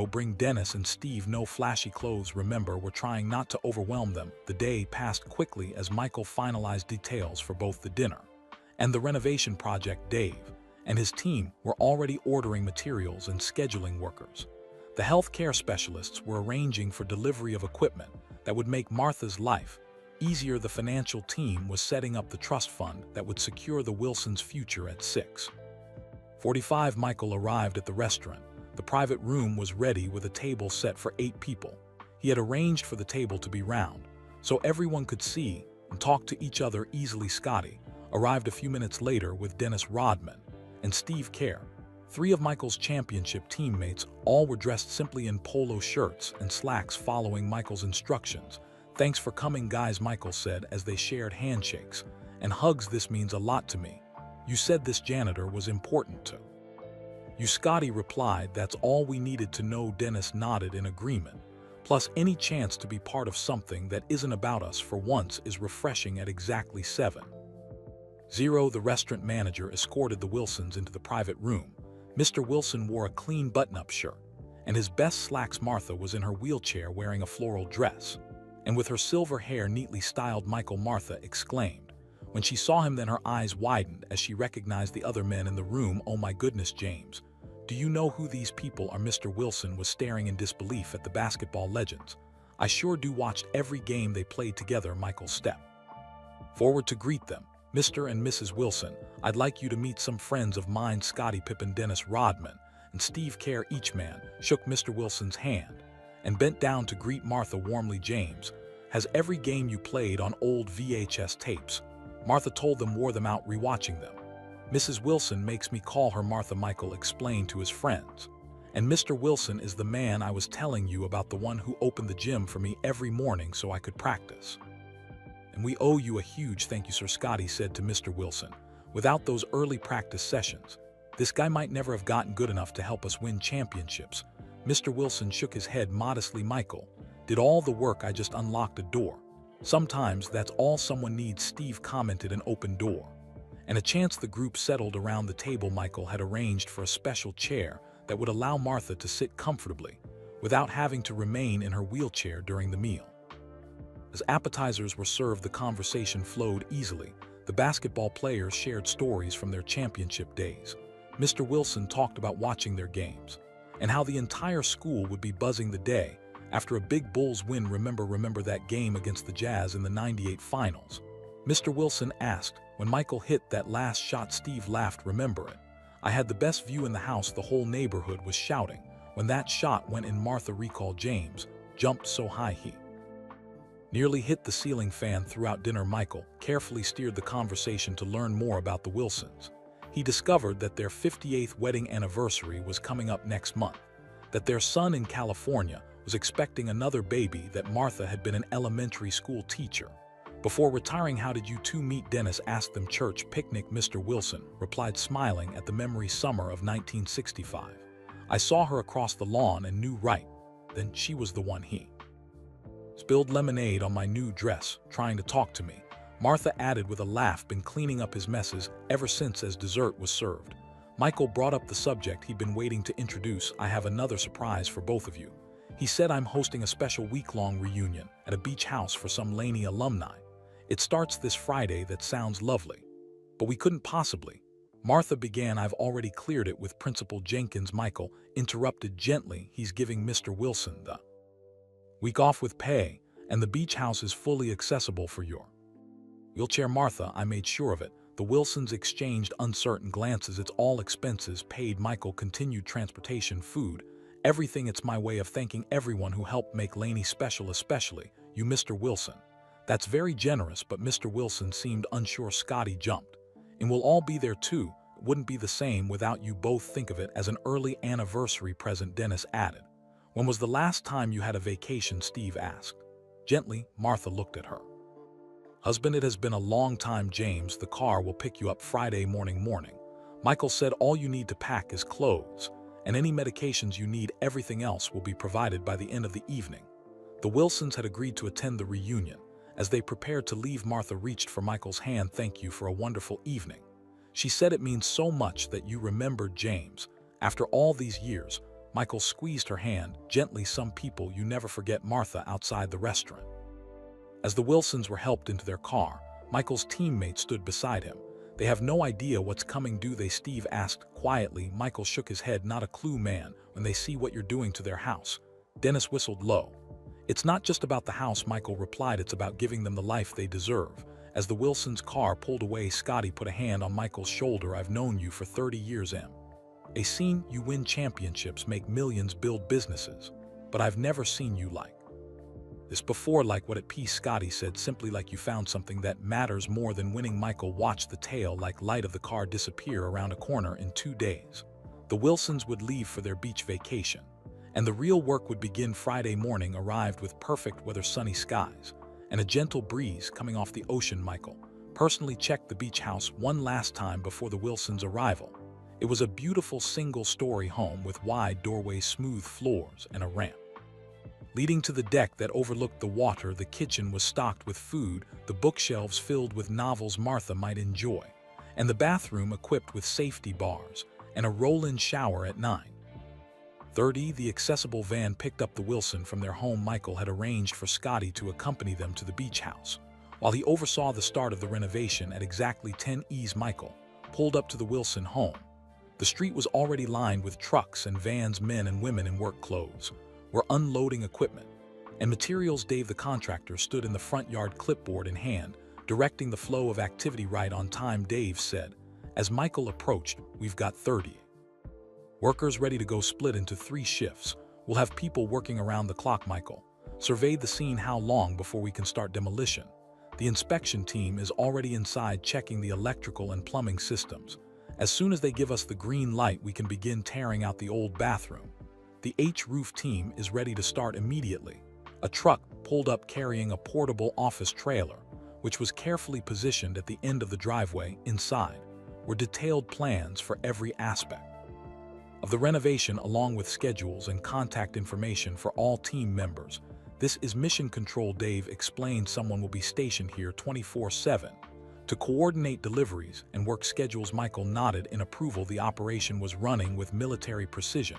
Bring Dennis and Steve. No flashy clothes, remember, we're trying not to overwhelm them. The day passed quickly as Michael finalized details for both the dinner and the renovation project. Dave and his team were already ordering materials and scheduling workers. The healthcare specialists were arranging for delivery of equipment that would make Martha's life easier. The financial team was setting up the trust fund that would secure the Wilsons' future. At 6:45, Michael arrived at the restaurant. The private room was ready with a table set for 8 people. He had arranged for the table to be round, so everyone could see and talk to each other easily. Scotty arrived a few minutes later with Dennis Rodman and Steve Kerr, 3 of Michael's championship teammates. All were dressed simply in polo shirts and slacks, following Michael's instructions. Thanks for coming, guys, Michael said as they shared handshakes and hugs. This means a lot to me. You said this janitor was important to you, Scotty replied. That's all we needed to know. Dennis nodded in agreement. Plus, any chance to be part of something that isn't about us for once is refreshing. At exactly 7:00, the restaurant manager escorted the Wilsons into the private room. Mr. Wilson wore a clean button-up shirt and his best slacks. Martha was in her wheelchair wearing a floral dress and with her silver hair neatly styled. Michael, Martha exclaimed when she saw him, then her eyes widened as she recognized the other men in the room. Oh my goodness, James. Do you know who these people are? Mr. Wilson was staring in disbelief at the basketball legends. I sure do. Watched every game they played together. Michael stepped forward to greet them. Mr. and Mrs. Wilson, I'd like you to meet some friends of mine. Scottie Pippen, Dennis Rodman, and Steve Kerr. Each man shook Mr. Wilson's hand and bent down to greet Martha warmly. James has every game you played on old VHS tapes. Martha told them, wore them out rewatching them. Mrs. Wilson makes me call her Martha, Michael explained to his friends. And Mr. Wilson is the man I was telling you about, the one who opened the gym for me every morning so I could practice. And we owe you a huge thank you, sir, Scotty said to Mr. Wilson. Without those early practice sessions, this guy might never have gotten good enough to help us win championships. Mr. Wilson shook his head modestly. Michael did all the work. I just unlocked a door. Sometimes that's all someone needs. Steve commented. An open door and a chance. The group settled around the table. Michael had arranged for a special chair that would allow Martha to sit comfortably without having to remain in her wheelchair during the meal. As appetizers were served, the conversation flowed easily. The basketball players shared stories from their championship days. Mr. Wilson talked about watching their games, and how the entire school would be buzzing the day after a big Bulls win. Remember that game against the Jazz in the '98 finals? Mr. Wilson asked. When Michael hit that last shot, Steve laughed. Remember it? I had the best view in the house. The whole neighborhood was shouting when that shot went in. Martha recalled. James jumped so high he nearly hit the ceiling fan. Throughout dinner, Michael carefully steered the conversation to learn more about the Wilsons. He discovered that their 58th wedding anniversary was coming up next month, that their son in California was expecting another baby, that Martha had been an elementary school teacher before retiring. How did you two meet? Dennis asked them. Church picnic. Mr. Wilson replied, smiling at the memory. Summer of 1965. I saw her across the lawn and knew right then she was the one. He spilled lemonade on my new dress, trying to talk to me. Martha added with a laugh. Been cleaning up his messes ever since as dessert was served. Michael brought up the subject he'd been waiting to introduce. I have another surprise for both of you. He said, I'm hosting a special week-long reunion at a beach house for some Laney alumni. It starts this Friday. That sounds lovely. But we couldn't possibly. Martha began. I've already cleared it with Principal Jenkins. Michael interrupted gently. He's giving Mr. Wilson the week off with pay, and the beach house is fully accessible for your wheelchair. Martha, I made sure of it. The Wilsons exchanged uncertain glances. It's all expenses paid. Michael continued. Transportation, food, everything. It's my way of thanking everyone who helped make Laney special, especially you, Mr. Wilson. That's very generous, but Mr. Wilson seemed unsure. Scotty jumped. And we'll all be there too. It wouldn't be the same without you both. Think of it as an early anniversary present, Dennis added. When was the last time you had a vacation? Steve asked. Gently, Martha looked at her husband. It has been a long time, James. The car will pick you up Friday morning. Michael said all you need to pack is clothes, and any medications you need. Everything else will be provided by the end of the evening. The Wilsons had agreed to attend the reunion. As they prepared to leave, Martha reached for Michael's hand. Thank you for a wonderful evening. She said, it means so much that you remembered James. After all these years, Michael squeezed her hand gently. Some people you never forget. Martha outside the restaurant. As the Wilsons were helped into their car, Michael's teammate stood beside him. They have no idea what's coming, do they? Steve asked quietly. Michael shook his head. Not a clue, man. When they see what you're doing to their house. Dennis whistled low. It's not just about the house, Michael replied. It's about giving them the life they deserve. As the Wilsons' car pulled away, Scotty put a hand on Michael's shoulder. I've known you for 30 years, Em. A scene. You win championships, make millions, build businesses. But I've never seen you like this before. Like what? At peace, Scotty said, simply like you found something that matters more than winning. Michael watched the tail like light of the car disappear around a corner. In 2 days, the Wilsons would leave for their beach vacation, and the real work would begin. Friday morning arrived with perfect weather, sunny skies, and a gentle breeze coming off the ocean. Michael personally checked the beach house one last time before the Wilsons' arrival. It was a beautiful single-story home with wide doorways, smooth floors, and a ramp leading to the deck that overlooked the water. The kitchen was stocked with food, the bookshelves filled with novels Martha might enjoy, and the bathroom equipped with safety bars and a roll-in shower. At 9:30, the accessible van picked up the Wilson from their home. Michael had arranged for Scotty to accompany them to the beach house, while he oversaw the start of the renovation. At exactly 10 ES, Michael pulled up to the Wilson home. The street was already lined with trucks and vans. Men and women in work clothes were unloading equipment and materials. Dave, the contractor, stood in the front yard, clipboard in hand, directing the flow of activity. Right on time, Dave said. As Michael approached, we've got 30 workers ready to go, split into 3 shifts. We'll have people working around the clock. Michael surveyed the scene. How long before we can start demolition? The inspection team is already inside checking the electrical and plumbing systems. As soon as they give us the green light, we can begin tearing out the old bathroom. The H-roof team is ready to start immediately. A truck pulled up carrying a portable office trailer, which was carefully positioned at the end of the driveway. Inside were detailed plans for every aspect of the renovation, along with schedules and contact information for all team members. This is mission control, Dave explained. Someone will be stationed here 24/7 to coordinate deliveries and work schedules. Michael nodded in approval. The operation was running with military precision,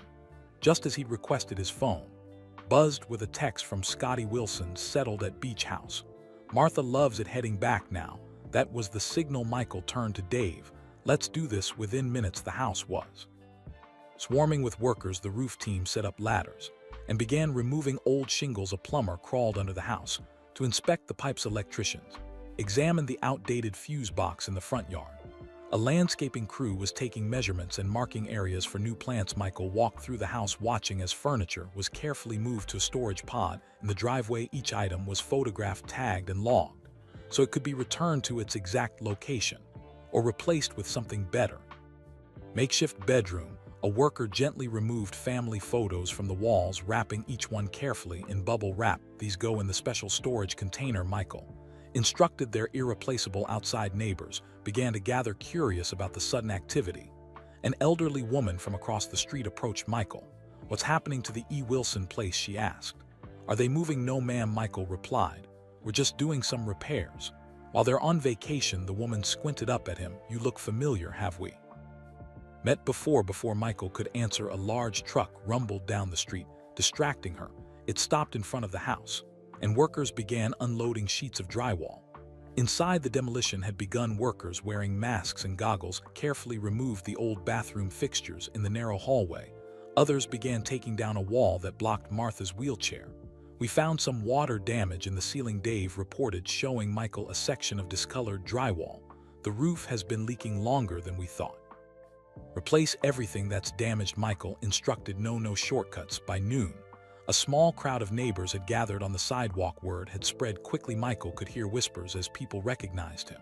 just as he'd requested. His phone buzzed with a text from Scotty. Wilson settled at beach house. Martha loves it. Heading back now. That was the signal. Michael turned to Dave. Let's do this. Within minutes the house was swarming with workers. The roof team set up ladders and began removing old shingles. A plumber crawled under the house to inspect the pipes. Electricians examined the outdated fuse box in the front yard. A landscaping crew was taking measurements and marking areas for new plants. Michael walked through the house watching as furniture was carefully moved to a storage pod in the driveway. Each item was photographed, tagged, and logged, so it could be returned to its exact location or replaced with something better. Makeshift bedroom. A worker gently removed family photos from the walls, wrapping each one carefully in bubble wrap. These go in the special storage container. Michael instructed their irreplaceable. Outside neighbors began to gather, curious about the sudden activity. An elderly woman from across the street approached Michael. "What's happening to the E. Wilson place?" she asked. "Are they moving?" "No, ma'am," Michael replied. "We're just doing some repairs." While they're on vacation, the woman squinted up at him. "You look familiar. Have we met before?" Before Michael could answer, a large truck rumbled down the street, distracting her. It stopped in front of the house, and workers began unloading sheets of drywall. Inside, the demolition had begun. Workers wearing masks and goggles carefully removed the old bathroom fixtures in the narrow hallway. Others began taking down a wall that blocked Martha's wheelchair. "We found some water damage in the ceiling," Dave reported, showing Michael a section of discolored drywall. "The roof has been leaking longer than we thought." "Replace everything that's damaged," Michael instructed. No shortcuts." By noon, a small crowd of neighbors had gathered on the sidewalk. Word had spread quickly. Michael could hear whispers as people recognized him.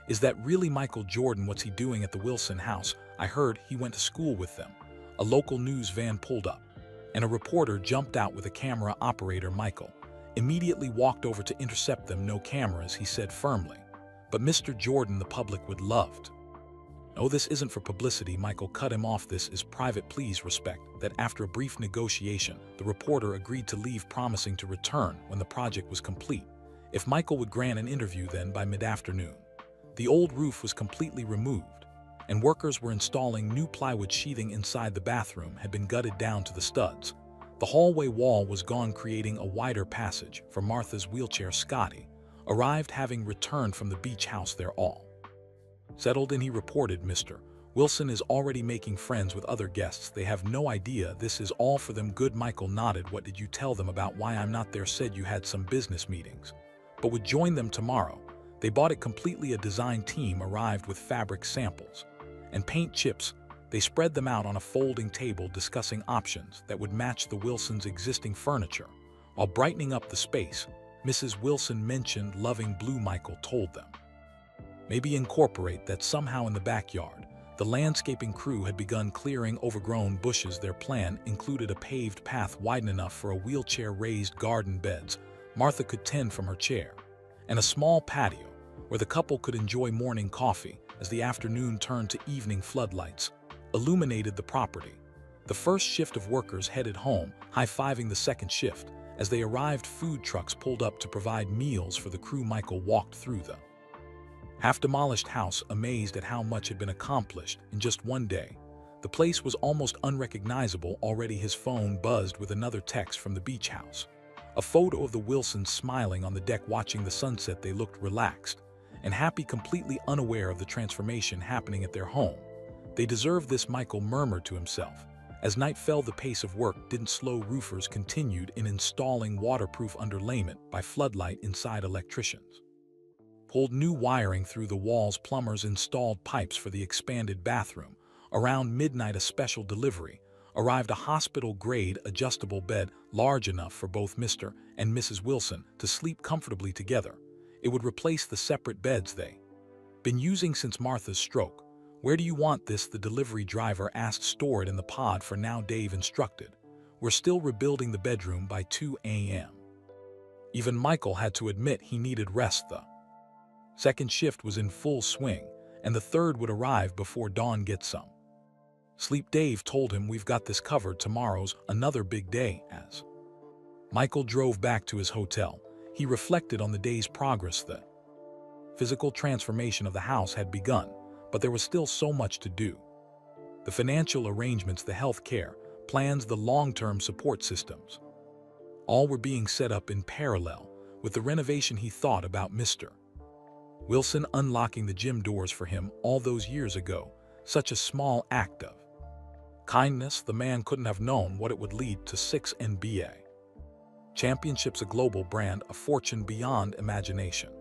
"Is that really Michael Jordan? What's he doing at the Wilson house? I heard he went to school with them." A local news van pulled up, and a reporter jumped out with a camera. Operator Michael immediately walked over to intercept them. "No cameras," he said firmly. "But Mr. Jordan, the public would love to." "No, this isn't for publicity," Michael cut him off. "This is private. Please respect that." After a brief negotiation, the reporter agreed to leave, promising to return when the project was complete, if Michael would grant an interview. Then, by mid-afternoon, the old roof was completely removed, and workers were installing new plywood. Sheathing inside the bathroom had been gutted down to the studs. The hallway wall was gone, creating a wider passage for Martha's wheelchair. Scotty arrived, having returned from the beach house. "They're all settled in," he reported. "Mr. Wilson is already making friends with other guests. They have no idea this is all for them." "Good." Michael nodded. "What did you tell them about why I'm not there?" "Said you had some business meetings, but would join them tomorrow." They bought it completely. A design team arrived with fabric samples and paint chips. They spread them out on a folding table, discussing options that would match the Wilsons' existing furniture while brightening up the space. Mrs. Wilson mentioned loving blue. Michael told them maybe incorporate that somehow in the backyard. The landscaping crew had begun clearing overgrown bushes. Their plan included a paved path wide enough for a wheelchair, raised garden beds Martha could tend from her chair, and a small patio where the couple could enjoy morning coffee. As the afternoon turned to evening, floodlights illuminated the property. The first shift of workers headed home, high-fiving the second shift. As they arrived, food trucks pulled up to provide meals for the crew. Michael walked through the half-demolished house, amazed at how much had been accomplished in just one day. The place was almost unrecognizable. Already his phone buzzed with another text from the beach house. A photo of the Wilsons smiling on the deck watching the sunset. They looked relaxed and happy, completely unaware of the transformation happening at their home. "They deserve this," Michael murmured to himself. As night fell, the pace of work didn't slow. Roofers continued in installing waterproof underlayment by floodlight inside. Electricians pulled new wiring through the walls. Plumbers installed pipes for the expanded bathroom. Around midnight, a special delivery arrived, a hospital-grade adjustable bed large enough for both Mr. and Mrs. Wilson to sleep comfortably together. It would replace the separate beds they'd been using since Martha's stroke. "Where do you want this?" the delivery driver asked. "Store it in the pod for now," Dave instructed. "We're still rebuilding the bedroom by 2 a.m. Even Michael had to admit he needed rest. The second shift was in full swing, and the third would arrive before dawn. "Get some sleep," Dave told him. "We've got this covered. Tomorrow's another big day." As Michael drove back to his hotel, he reflected on the day's progress. The physical transformation of the house had begun, but there was still so much to do. The financial arrangements, the health care plans, the long-term support systems, all were being set up in parallel with the renovation. He thought about Mr. Wilson unlocking the gym doors for him all those years ago, such a small act of kindness. The man couldn't have known what it would lead to. 6 NBA championships, a global brand, a fortune beyond imagination.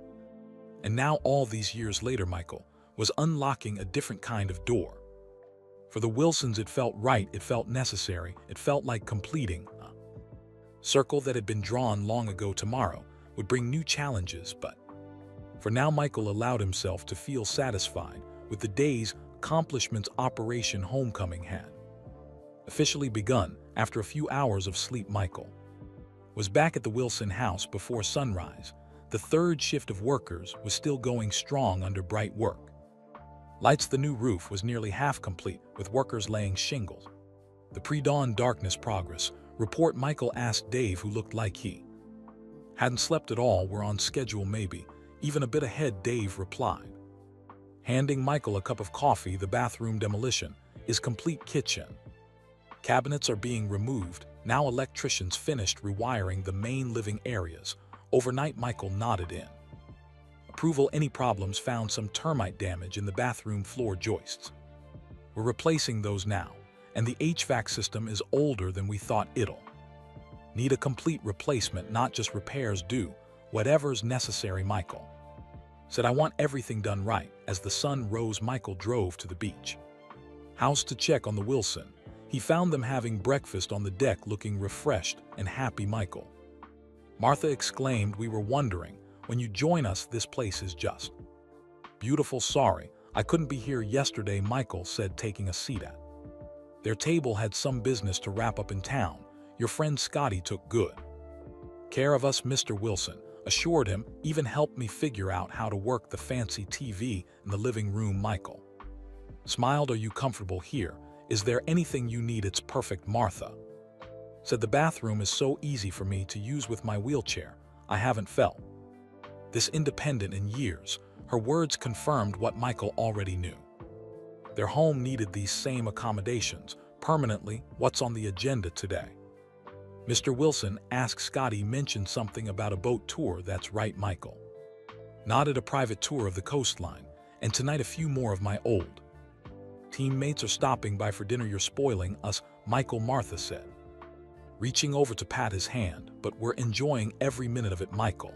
And now, all these years later, Michael was unlocking a different kind of door. For the Wilsons, it felt right, it felt necessary, it felt like completing a circle that had been drawn long ago. Tomorrow would bring new challenges, but for now, Michael allowed himself to feel satisfied with the day's accomplishments. Operation Homecoming had officially begun. After a few hours of sleep, Michael was back at the Wilson house before sunrise. The third shift of workers was still going strong under bright work lights. The new roof was nearly half complete, with workers laying shingles. The pre-dawn darkness progress report. Michael asked Dave, who looked like he hadn't slept at all. We're on schedule, maybe even a bit ahead, Dave replied, handing Michael a cup of coffee. The bathroom demolition is complete. Kitchen cabinets are being removed. Now electricians finished rewiring the main living areas. Overnight, Michael nodded in approval. Any problems? Found some termite damage in the bathroom floor joists. We're replacing those now, and the HVAC system is older than we thought. It'll need a complete replacement, not just repairs. Do whatever's necessary, Michael said. I want everything done right. As the sun rose, Michael drove to the beach house to check on the Wilson. He found them having breakfast on the deck, looking refreshed and happy. Michael, Martha exclaimed, we were wondering when you join us. This place is just beautiful. Sorry I couldn't be here yesterday, Michael said, taking a seat at their table. Had some business to wrap up in town. Your friend Scotty took good care of us, Mr. Wilson assured him. Even helped me figure out how to work the fancy TV in the living room. Michael smiled. Are you comfortable here? Is there anything you need? It's perfect, Martha said. The bathroom is so easy for me to use with my wheelchair. I haven't felt this independent in years. Her words confirmed what Michael already knew. Their home needed these same accommodations permanently. What's on the agenda today? Mr. Wilson asked. Scotty mentioned something about a boat tour. That's right, Michael nodded. A private tour of the coastline, and tonight a few more of my old teammates are stopping by for dinner. You're spoiling us, Michael, Martha said, reaching over to pat his hand. But we're enjoying every minute of it. Michael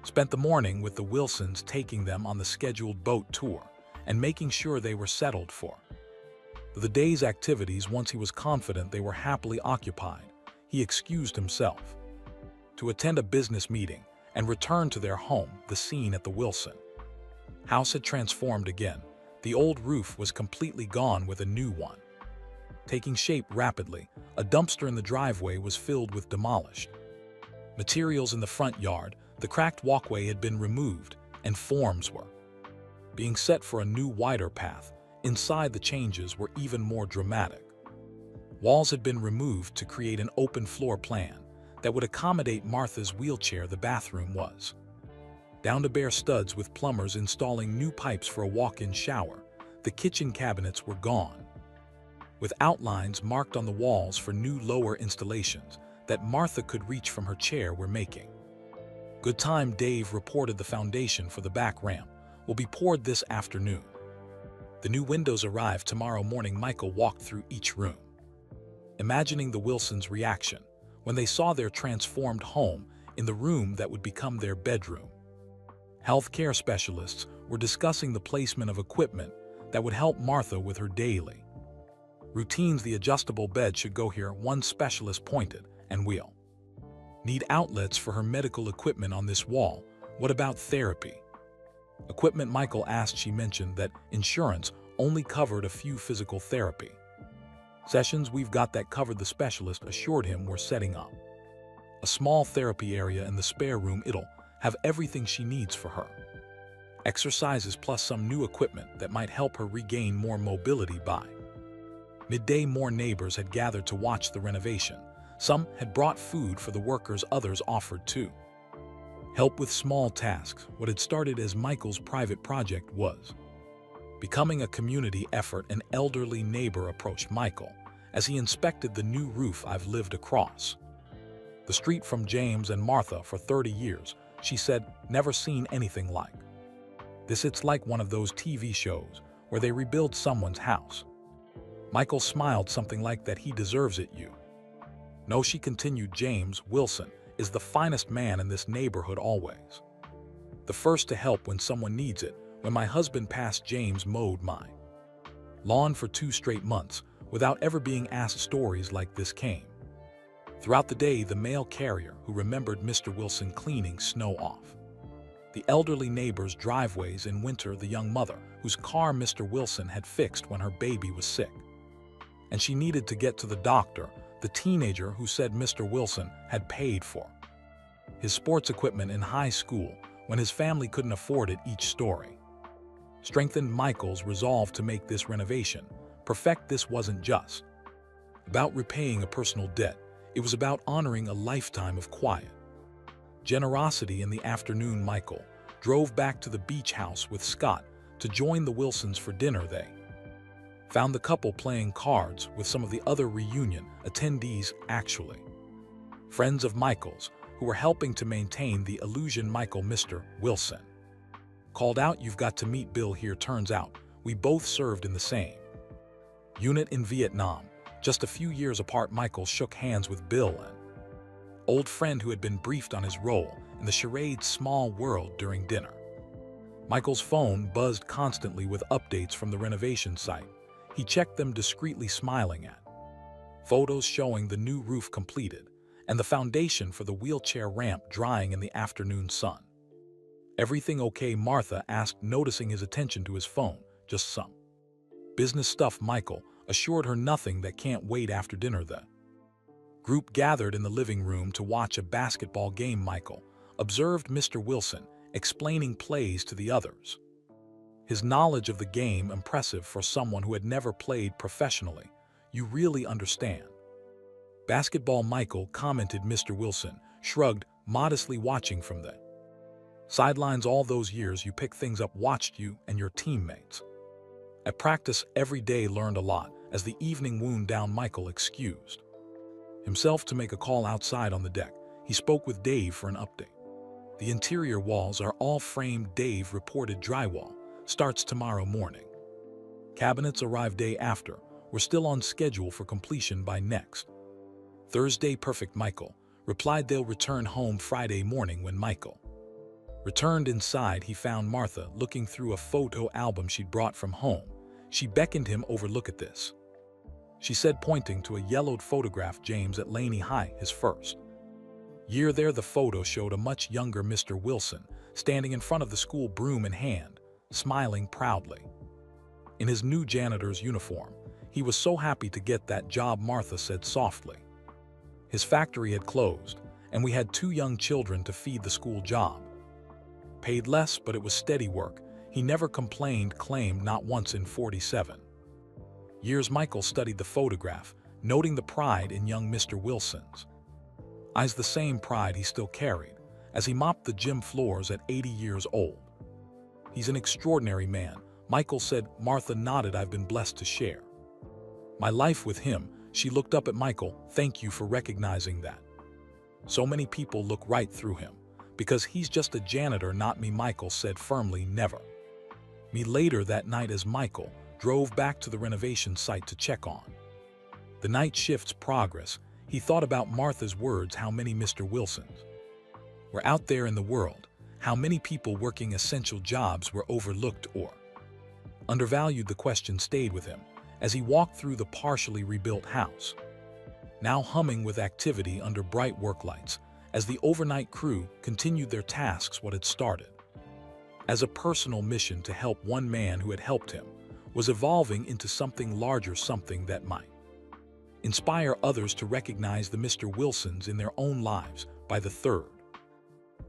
spent the morning with the Wilsons, taking them on the scheduled boat tour and making sure they were settled for the day's activities. Once he was confident they were happily occupied, he excused himself to attend a business meeting and return to their home. The scene at the Wilson house had transformed again. The old roof was completely gone, with a new one taking shape rapidly. A dumpster in the driveway was filled with demolished materials. In the front yard, the cracked walkway had been removed, and forms were being set for a new, wider path. Inside, the changes were even more dramatic. Walls had been removed to create an open floor plan that would accommodate Martha's wheelchair. The bathroom was down to bare studs, with plumbers installing new pipes for a walk-in shower. The kitchen cabinets were gone, with outlines marked on the walls for new lower installations that Martha could reach from her chair. We're making good time, Dave reported. The foundation for the back ramp will be poured this afternoon. The new windows arrive tomorrow morning. Michael walked through each room, imagining the Wilsons' reaction when they saw their transformed home in the room that would become their bedroom. Healthcare specialists were discussing the placement of equipment that would help Martha with her daily routines. The adjustable bed should go here, one specialist pointed, and we'll need outlets for her medical equipment on this wall. What about therapy equipment? Michael asked. She mentioned that insurance only covered a few physical therapy sessions. We've got that covered, the specialist assured him. We're setting up a small therapy area in the spare room. It'll have everything she needs for her exercises, plus some new equipment that might help her regain more mobility. By midday, more neighbors had gathered to watch the renovation. Some had brought food for the workers, others offered to help with small tasks. What had started as Michael's private project was becoming a community effort. An elderly neighbor approached Michael as he inspected the new roof. I've lived across the street from James and Martha for 30 years, she said. Never seen anything like It's like one of those TV shows where they rebuild someone's house. Michael smiled something like that. He deserves it, you. No, she continued, James Wilson is the finest man in this neighborhood always. The first to help when someone needs it. When my husband passed, James mowed my lawn for 2 straight months without ever being asked. Stories like this came throughout the day. The mail carrier who remembered Mr. Wilson cleaning snow off the elderly neighbor's driveways in winter. The young mother whose car Mr. Wilson had fixed when her baby was sick and she needed to get to the doctor. The teenager who said Mr. Wilson had paid for his sports equipment in high school when his family couldn't afford it. Each story strengthened Michael's resolve to make this renovation perfect. This wasn't just about repaying a personal debt. It was about honoring a lifetime of quiet generosity. In the afternoon, Michael drove back to the beach house with Scott to join the Wilsons for dinner. They found the couple playing cards with some of the other reunion attendees, actually friends of Michael's who were helping to maintain the illusion. Mr. Wilson called out, "You've got to meet Bill here. Turns out we both served in the same unit in Vietnam, just a few years apart." Michael shook hands with Bill, an old friend who had been briefed on his role in the charade Small World during dinner. Michael's phone buzzed constantly with updates from the renovation site. He checked them discreetly, smiling at photos showing the new roof completed and the foundation for the wheelchair ramp drying in the afternoon sun. "Everything okay?" Martha asked, noticing his attention to his phone. "Just some business stuff," Michael assured her. "Nothing that can't wait." After dinner, the group gathered in the living room to watch a basketball game. Michael observed Mr. Wilson explaining plays to the others, his knowledge of the game impressive for someone who had never played professionally. "You really understand basketball," Michael commented. Mr. Wilson shrugged, modestly, "Watching from the sidelines all those years, you pick things up. Watched you and your teammates at practice every day. Learned a lot." As the evening wound down, Michael excused himself to make a call outside. On the deck, he spoke with Dave for an update. "The interior walls are all framed," Dave reported. "Drywall starts tomorrow morning. Cabinets arrive day after. We're still on schedule for completion by next Thursday." "Perfect," Michael replied. "They'll return home Friday morning." When Michael returned inside, he found Martha looking through a photo album she'd brought from home. She beckoned him over. "Look at this," she said, pointing to a yellowed photograph. "James at Laney High, his first year there." The photo showed a much younger Mr. Wilson standing in front of the school, broom in hand, smiling proudly in his new janitor's uniform. "He was so happy to get that job," Martha said softly. "His factory had closed, and we had 2 young children to feed. The school job paid less, but it was steady work. He never complained," claimed, "not once in 47 years." Michael studied the photograph, noting the pride in young Mr. Wilson's eyes, the same pride he still carried as he mopped the gym floors at 80 years old. "He's an extraordinary man," Michael said. Martha nodded. "I've been blessed to share my life with him." She looked up at Michael. "Thank you for recognizing that. So many people look right through him because he's just a janitor, not me," Michael said firmly. "Never me." Later that night, as Michael drove back to the renovation site to check on the night shift's progress, he thought about Martha's words. How many Mr. Wilsons were out there in the world? How many people working essential jobs were overlooked or undervalued? The question stayed with him as he walked through the partially rebuilt house, now humming with activity under bright work lights, as the overnight crew continued their tasks. What had started as a personal mission to help one man who had helped him was evolving into something larger, something that might inspire others to recognize the Mr. Wilsons in their own lives. By the 3rd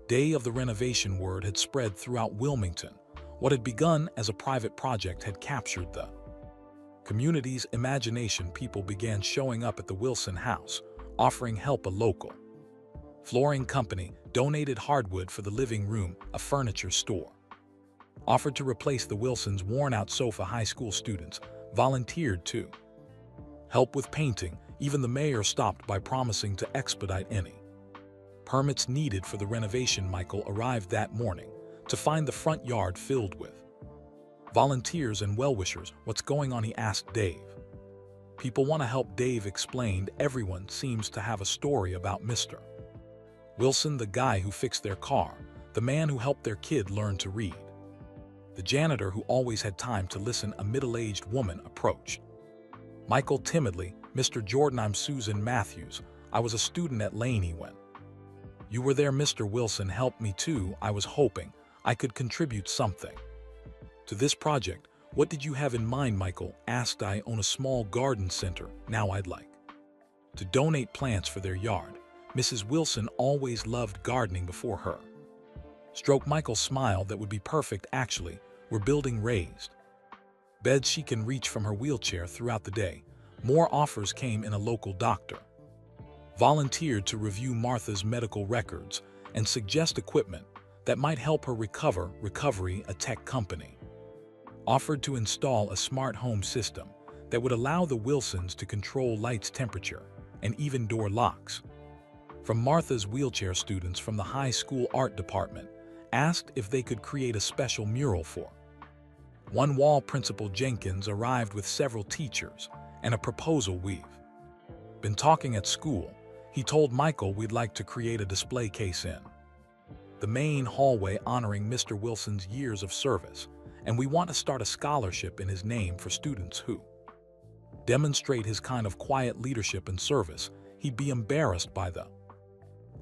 day of the renovation, word had spread throughout Wilmington. What had begun as a private project had captured the community's imagination. People began showing up at the Wilson house, offering help. A local flooring company donated hardwood for the living room. A furniture store offered to replace the Wilsons' worn-out sofa. High school students volunteered to help with painting. Even the mayor stopped by, promising to expedite any permits needed for the renovation. Michael arrived that morning to find the front yard filled with volunteers and well-wishers. "What's going on?" he asked Dave. "People want to help," Dave explained. "Everyone seems to have a story about Mr. Wilson, the guy who fixed their car, the man who helped their kid learn to read, the janitor who always had time to listen." A middle-aged woman approached Michael timidly. "Mr. Jordan, I'm Susan Matthews. I was a student at Laney when you were there. Mr. Wilson helped me too. I was hoping I could contribute something to this project." "What did you have in mind?" Michael asked. "I own a small garden center. Now I'd like to donate plants for their yard. Mrs. Wilson always loved gardening before her stroke." Michael smiled. "That would be perfect, actually. We're building raised beds she can reach from her wheelchair throughout the day." More offers came in. A local doctor volunteered to review Martha's medical records and suggest equipment that might help her recover. Recovery, a tech company, offered to install a smart home system that would allow the Wilsons to control lights, temperature, and even door locks. From Martha's wheelchair, students from the high school art department asked if they could create a special mural for one wall. Principal Jenkins arrived with several teachers and a proposal. "We've been talking at school," he told Michael. "We'd like to create a display case in the main hallway honoring Mr. Wilson's years of service, and we want to start a scholarship in his name for students who demonstrate his kind of quiet leadership and service. He'd be embarrassed by the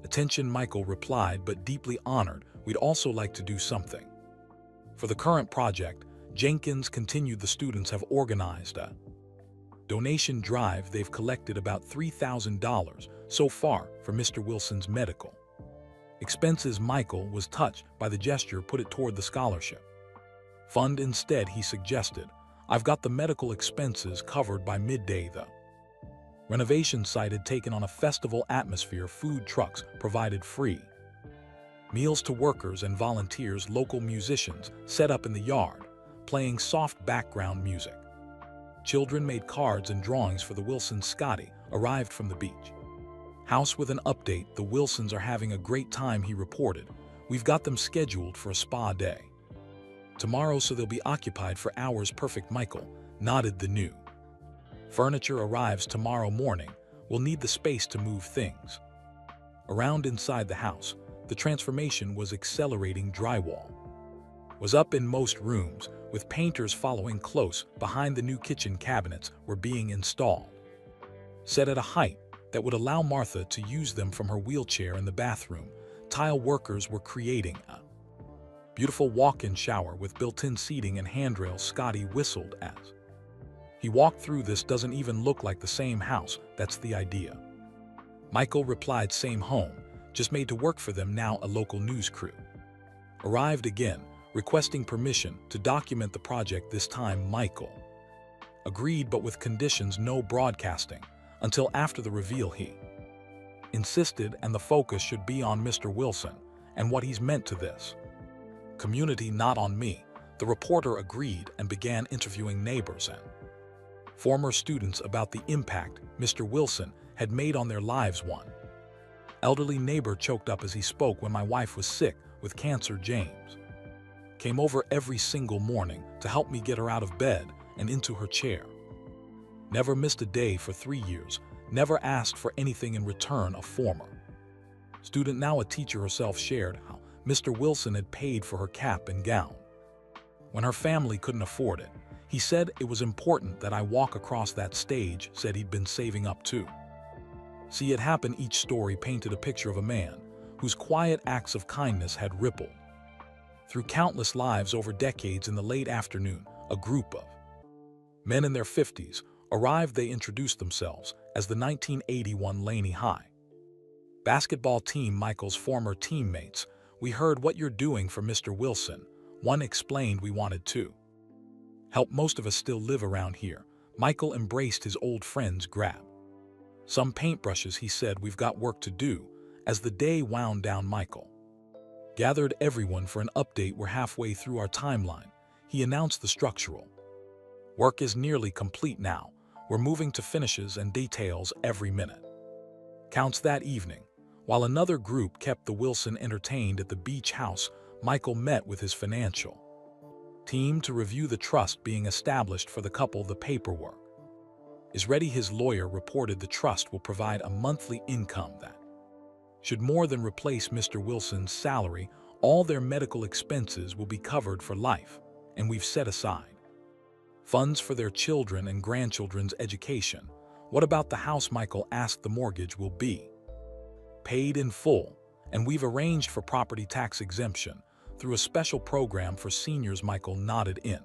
attention." Michael replied, "but deeply honored. We'd also like to do something for the current project." Jenkins continued, "The students have organized a donation drive. They've collected about $3,000 so far for Mr. Wilson's medical expenses." Michael was touched by the gesture. "Put it toward the scholarship fund instead," he suggested. "I've got the medical expenses covered by midday." The renovation site had taken on a festival atmosphere. Food trucks provided free meals to workers and volunteers. Local musicians set up in the yard, playing soft background music. Children made cards and drawings for the Wilsons. Scotty arrived from the beach house with an update. "The Wilsons are having a great time," he reported. "We've got them scheduled for a spa day tomorrow, so they'll be occupied for hours." "Perfect," Michael nodded. "The new furniture arrives tomorrow morning. We'll need the space to move things around inside the house." The transformation was accelerating. Drywall was up in most rooms, with painters following close behind. The new kitchen cabinets were being installed, set at a height that would allow Martha to use them from her wheelchair in the bathroom. Tile workers were creating a beautiful walk-in shower with built-in seating and handrails. Scotty whistled as he walked through. "This doesn't even look like the same house." "That's the idea," Michael replied. "Same home, just made to work for them." Now a local news crew arrived again, requesting permission to document the project. This time Michael agreed, but with conditions: no broadcasting until after the reveal, he insisted, and the focus should be on Mr. Wilson and what he's meant to this community, not on me. The reporter agreed and began interviewing neighbors and former students about the impact Mr. Wilson had made on their lives. One elderly neighbor choked up as he spoke. "When my wife was sick with cancer, James came over every single morning to help me get her out of bed and into her chair. Never missed a day for 3 years, never asked for anything in return." A former student, now a teacher herself, shared how Mr. Wilson had paid for her cap and gown when her family couldn't afford it. "He said it was important that I walk across that stage," said he'd been saving up to see it happen. Each story painted a picture of a man whose quiet acts of kindness had rippled through countless lives over decades. In the late afternoon, a group of men in their 50s arrived. They introduced themselves as the 1981 Laney High basketball team, Michael's former teammates. "We heard what you're doing for Mr. Wilson," one explained. "We wanted to help. Most of us still live around here." Michael embraced his old friend's grab some paintbrushes, he said. "We've got work to do." As the day wound down, Michael gathered everyone for an update. "We're halfway through our timeline," he announced. "The structural work is nearly complete now. We're moving to finishes and details. Every minute counts." That evening, while another group kept the Wilson entertained at the beach house, Michael met with his financial team to review the trust being established for the couple. The paperwork is ready. His lawyer reported the trust will provide a monthly income that should more than replace Mr. Wilson's salary. All their medical expenses will be covered for life, and we've set aside funds for their children and grandchildren's education. What about the house? Michael asked. The mortgage will be paid in full, and we've arranged for property tax exemption through a special program for seniors. Michael nodded in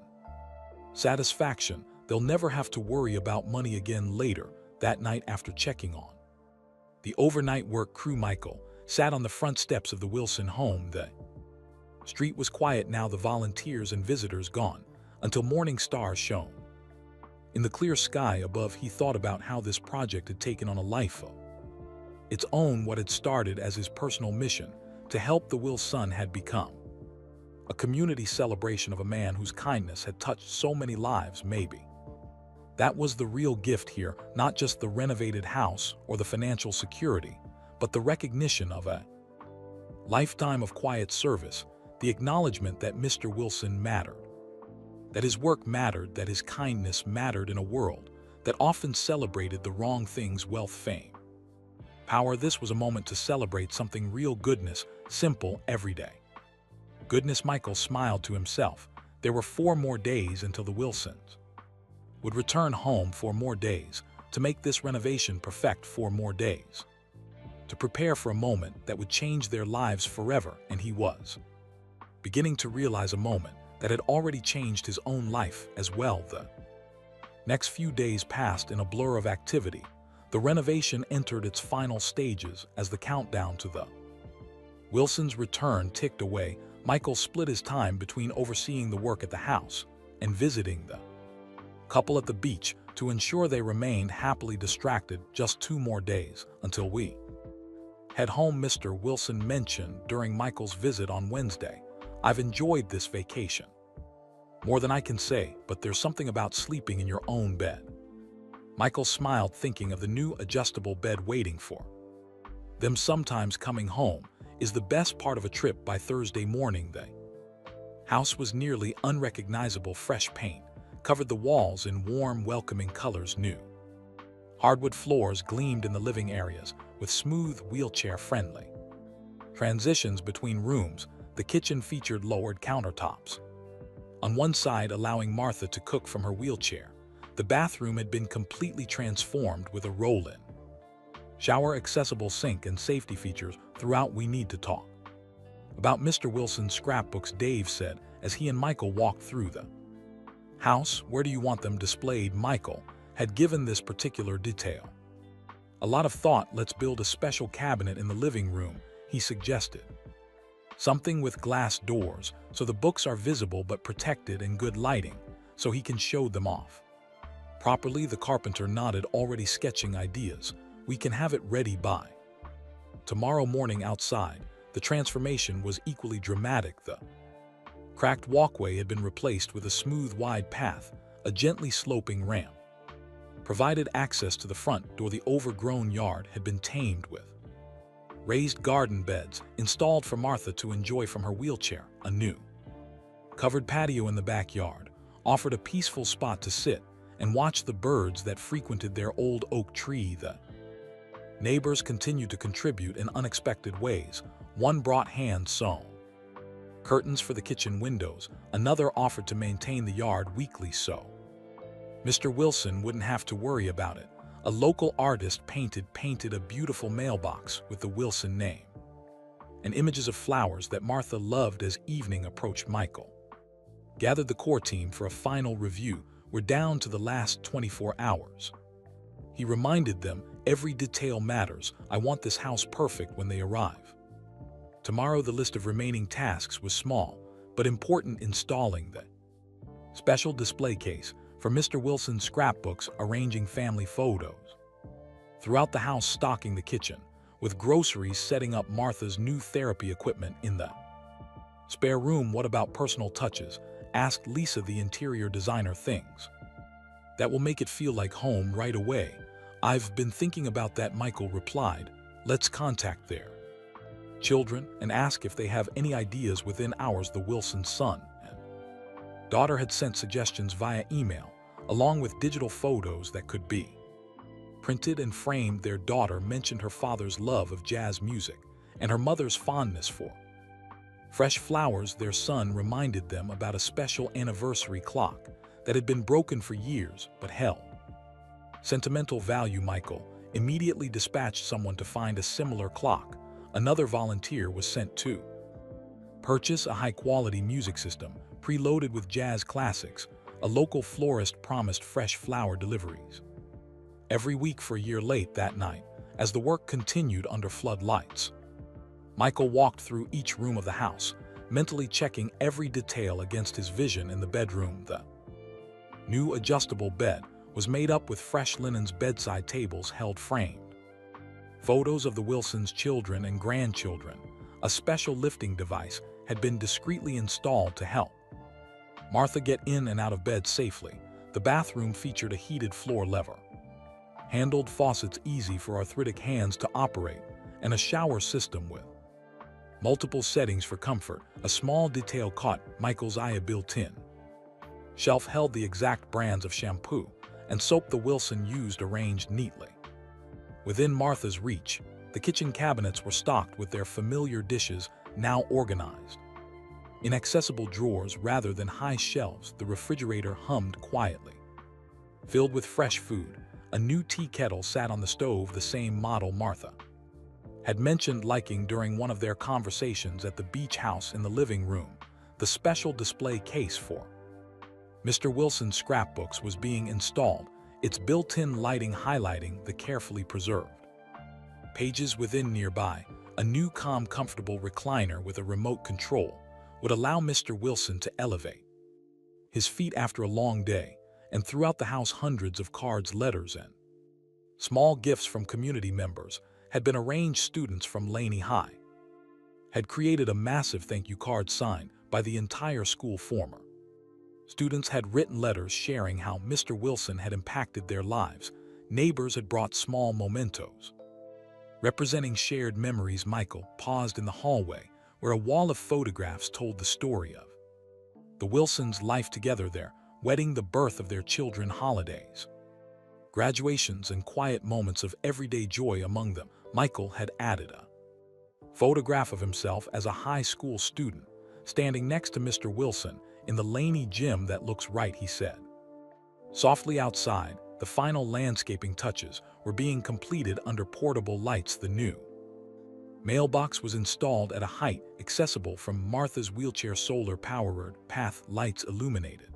satisfaction. They'll never have to worry about money again. Later that night, after checking on the overnight work crew, Michael sat on the front steps of the Wilson home. The street was quiet now, the volunteers and visitors gone, until morning stars shone in the clear sky above. He thought about how this project had taken on a life of its own. What had started as his personal mission to help the Wilson had become a community celebration of a man whose kindness had touched so many lives. Maybe that was the real gift here, not just the renovated house or the financial security, but the recognition of a lifetime of quiet service, the acknowledgement that Mr. Wilson mattered, that his work mattered, that his kindness mattered in a world that often celebrated the wrong things: wealth, fame, power. This was a moment to celebrate something real: goodness, simple, everyday goodness. Michael smiled to himself. There were 4 more days until the Wilsons would return home. 4 more days to make this renovation perfect. 4 more days to prepare for a moment that would change their lives forever. And he was beginning to realize a moment that had already changed his own life as well. The next few days passed in a blur of activity. The renovation entered its final stages as the countdown to the Wilsons' return ticked away. Michael split his time between overseeing the work at the house and visiting the couple at the beach to ensure they remained happily distracted. Just 2 more days until we head home, Mr. Wilson mentioned during Michael's visit on Wednesday. I've enjoyed this vacation more than I can say, but there's something about sleeping in your own bed. Michael smiled, thinking of the new adjustable bed waiting for them. Sometimes coming home is the best part of a trip. By Thursday morning, the house was nearly unrecognizable. Fresh paint covered the walls in warm, welcoming colors. New hardwood floors gleamed in the living areas with smooth, wheelchair-friendly transitions between rooms. The kitchen featured lowered countertops on one side, allowing Martha to cook from her wheelchair. The bathroom had been completely transformed with a roll-in shower, accessible sink, and safety features throughout. We need to talk about Mr. Wilson's scrapbooks, Dave said as he and Michael walked through the house. Where do you want them displayed? Michael had given this particular detail a lot of thought. Let's build a special cabinet in the living room, he suggested. Something with glass doors so the books are visible but protected, and good lighting so he can show them off properly. The carpenter nodded, already sketching ideas. We can have it ready by tomorrow morning. Outside, the transformation was equally dramatic. The cracked walkway had been replaced with a smooth, wide path. A gently sloping ramp provided access to the front door. The overgrown yard had been tamed with raised garden beds installed for Martha to enjoy from her wheelchair. A new covered patio in the backyard offered a peaceful spot to sit and watch the birds that frequented their old oak tree. The neighbors continued to contribute in unexpected ways. One brought hand-sewn curtains for the kitchen windows. Another offered to maintain the yard weekly so Mr. Wilson wouldn't have to worry about it. A local artist painted a beautiful mailbox with the Wilson name and images of flowers that Martha loved. As evening approached, Michael gathered the core team for a final review. We're down to the last 24 hours. He reminded them, every detail matters. I want this house perfect when they arrive tomorrow. The list of remaining tasks was small but important: installing the special display case for Mr. Wilson's scrapbooks, arranging family photos throughout the house, stocking the kitchen with groceries, setting up Martha's new therapy equipment in the spare room. What about personal touches? Asked Lisa, the interior designer. Things that will make it feel like home right away. I've been thinking about that, Michael replied. Let's contact their children and ask if they have any ideas within hours. The Wilson's son and daughter had sent suggestions via email, along with digital photos that could be printed and framed. Their daughter mentioned her father's love of jazz music and her mother's fondness for fresh flowers. Their son reminded them about a special anniversary clock that had been broken for years but held sentimental value. Michael immediately dispatched someone to find a similar clock. Another volunteer was sent to purchase a high-quality music system preloaded with jazz classics. A local florist promised fresh flower deliveries every week for a year. Late that night, as the work continued under floodlights, Michael walked through each room of the house, mentally checking every detail against his vision. In the bedroom, the new adjustable bed was made up with fresh linens. Bedside tables held framed photos of the Wilsons' children and grandchildren. A special lifting device had been discreetly installed to help Martha get in and out of bed safely. The bathroom featured a heated floor lever, handled faucets easy for arthritic hands to operate, and a shower system with multiple settings for comfort. A small detail caught Michael's eye: a built-in shelf held the exact brands of shampoo and soap the Wilson used arranged neatly within Martha's reach. The kitchen cabinets were stocked with their familiar dishes, now organized in accessible drawers rather than high shelves. The refrigerator hummed quietly, filled with fresh food. A new tea kettle sat on the stove, the same model Martha had mentioned liking during one of their conversations at the beach house. In the living room, the special display case for Mr. Wilson's scrapbooks was being installed, its built-in lighting highlighting the carefully preserved pages within. Nearby, a new calm, comfortable recliner with a remote control would allow Mr. Wilson to elevate his feet after a long day. And throughout the house, hundreds of cards, letters, and small gifts from community members had been arranged. Students from Laney High had created a massive thank you card signed by the entire school. Former students had written letters sharing how Mr. Wilson had impacted their lives. Neighbors had brought small mementos representing shared memories. Michael paused in the hallway where a wall of photographs told the story of the Wilsons' life together: their wedding, the birth of their children, holidays, graduations, and quiet moments of everyday joy. Among them, Michael had added a photograph of himself as a high school student, standing next to Mr. Wilson in the Laney gym. "That looks right," he said softly. Outside, the final landscaping touches were being completed under portable lights. The new mailbox was installed at a height accessible from Martha's wheelchair. Solar-powered path lights illuminated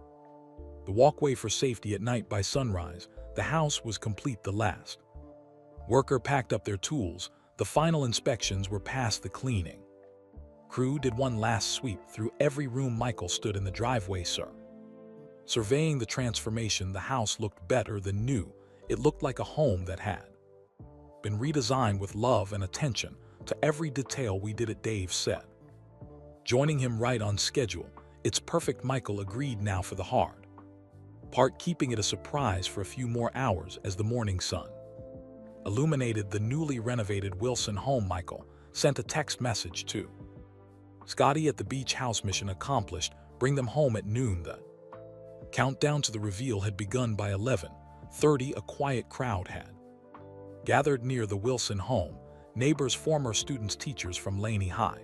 the walkway for safety at night. By sunrise, the house was complete. The last worker packed up their tools. The final inspections were past. The cleaning crew did one last sweep through every room. Michael stood in the driveway, surveying the transformation. The house looked better than new. It looked like a home that had been redesigned with love and attention to every detail. "We did it," Dave said, joining him right on schedule. "It's perfect," Michael agreed. "Now for the hard part, keeping it a surprise for a few more hours." As the morning sun illuminated the newly renovated Wilson home, Michael sent a text message to Scotty at the beach house: "Mission accomplished. Bring them home at noon." The countdown to the reveal had begun. By 11:30, a quiet crowd had gathered near the Wilson home: neighbors, former students, teachers from Laney High,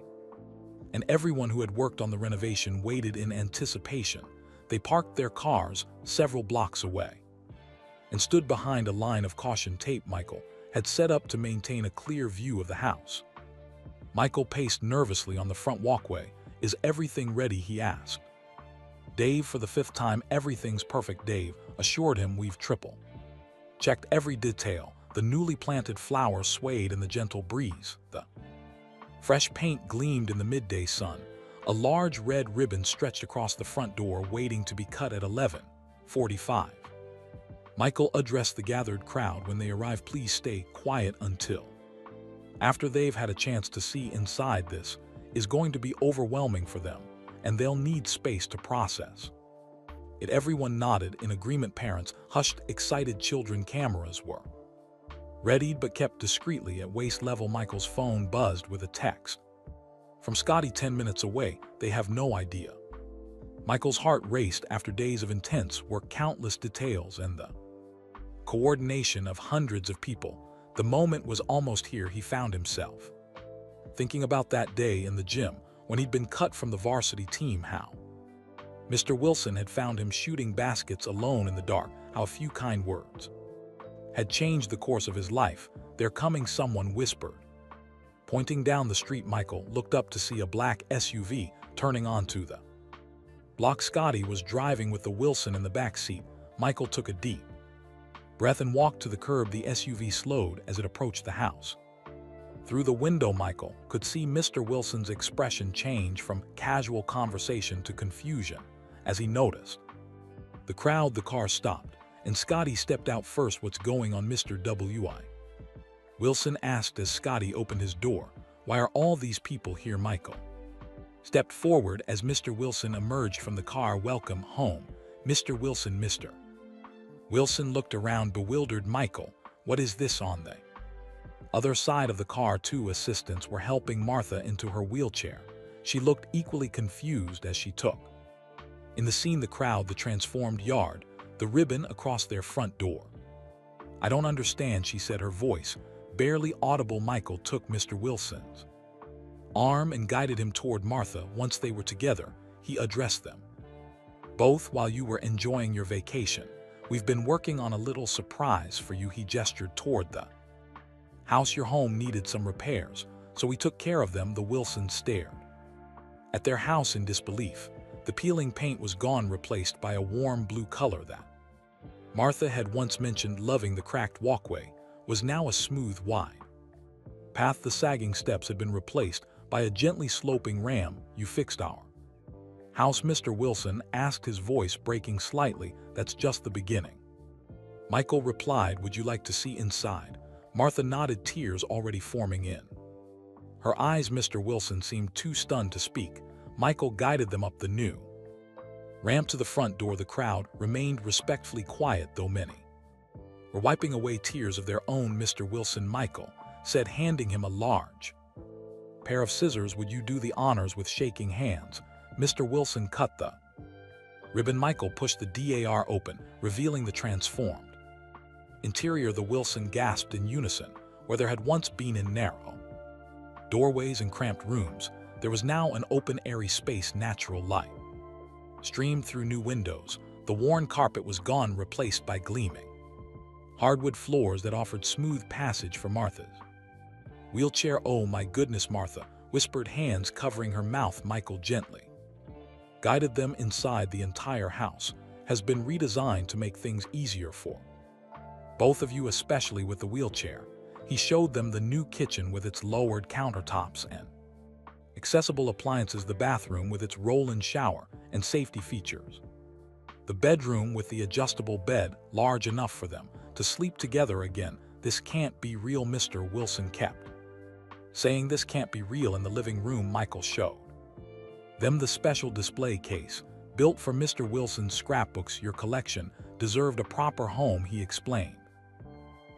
and everyone who had worked on the renovation waited in anticipation. They parked their cars several blocks away and stood behind a line of caution tape Michael had set up to maintain a clear view of the house. Michael paced nervously on the front walkway. "Is everything ready?" he asked Dave for the 5th time. "Everything's perfect," Dave assured him. "We've triple checked every detail." The newly planted flowers swayed in the gentle breeze. The fresh paint gleamed in the midday sun. A large red ribbon stretched across the front door, waiting to be cut at 11:45. Michael addressed the gathered crowd when they arrived: "Please stay quiet until after they've had a chance to see inside. This is going to be overwhelming for them, and they'll need space to process it." Everyone nodded in agreement. Parents hushed, excited children. Cameras were readied but kept discreetly at waist level. Michael's phone buzzed with a text From Scotty 10 minutes away, they have no idea. Michael's heart raced after days of intense work, countless details, and the coordination of hundreds of people. The moment was almost here. He found himself thinking about that day in the gym when he'd been cut from the varsity team. How Mr. Wilson had found him shooting baskets alone in the dark. How a few kind words had changed the course of his life. "They're coming," someone whispered. Pointing down the street, Michael looked up to see a black SUV turning onto the block. Scotty was driving with the Wilson in the back seat. Michael took a deep breath and walked to the curb. The SUV slowed as it approached the house. Through the window, Michael could see Mr. Wilson's expression change from casual conversation to confusion as he noticed the crowd. The car stopped, and Scotty stepped out first. "What's going on, Mr. W.I.?" Wilson asked as Scotty opened his door. "Why are all these people here?" Michael stepped forward as Mr. Wilson emerged from the car. "Welcome home, Mr. Wilson." Mr. Wilson looked around, bewildered. "Michael, what is this?" On the other side of the car, two assistants were helping Martha into her wheelchair. She looked equally confused as she took in the scene, the crowd, the transformed yard, the ribbon across their front door. "I don't understand," she said, her voice barely audible. Michael took Mr. Wilson's arm and guided him toward Martha. Once they were together, he addressed them both. "While you were enjoying your vacation, we've been working on a little surprise for you." He gestured toward the house. "Your home needed some repairs, so we took care of them." The Wilsons stared at their house in disbelief. The peeling paint was gone, replaced by a warm blue color that Martha had once mentioned. Loving the cracked walkway was now a smooth, wide path. The sagging steps had been replaced by a gently sloping ramp. "You fixed our house, Mr. Wilson?" asked, his voice breaking slightly. "That's just the beginning," Michael replied. "Would you like to see inside?" Martha nodded, tears already forming in her eyes. Mr. Wilson seemed too stunned to speak. Michael guided them up the new ramp to the front door. The crowd remained respectfully quiet, though many were wiping away tears of their own. "Mr. Wilson," Michael said, handing him a large pair of scissors. "Would you do the honors?" With shaking hands, Mr. Wilson cut the ribbon. Michael pushed the DAR open, revealing the transformed interior. The Wilson gasped in unison. Where there had once been in narrow doorways and cramped rooms, there was now an open, airy space. Natural light streamed through new windows. The worn carpet was gone, replaced by gleaming hardwood floors that offered smooth passage for Martha's wheelchair. "Oh my goodness," Martha whispered, hands covering her mouth. Michael gently guided them inside. "The entire house has been redesigned to make things easier for both of you, especially with the wheelchair." He showed them the new kitchen with its lowered countertops and accessible appliances, the bathroom with its roll-in shower and safety features, the bedroom with the adjustable bed, large enough for them to sleep together again. "This can't be real," Mr. Wilson kept saying. "This can't be real." In the living room, Michael showed them the special display case built for Mr. Wilson's scrapbooks. "Your collection deserved a proper home," he explained.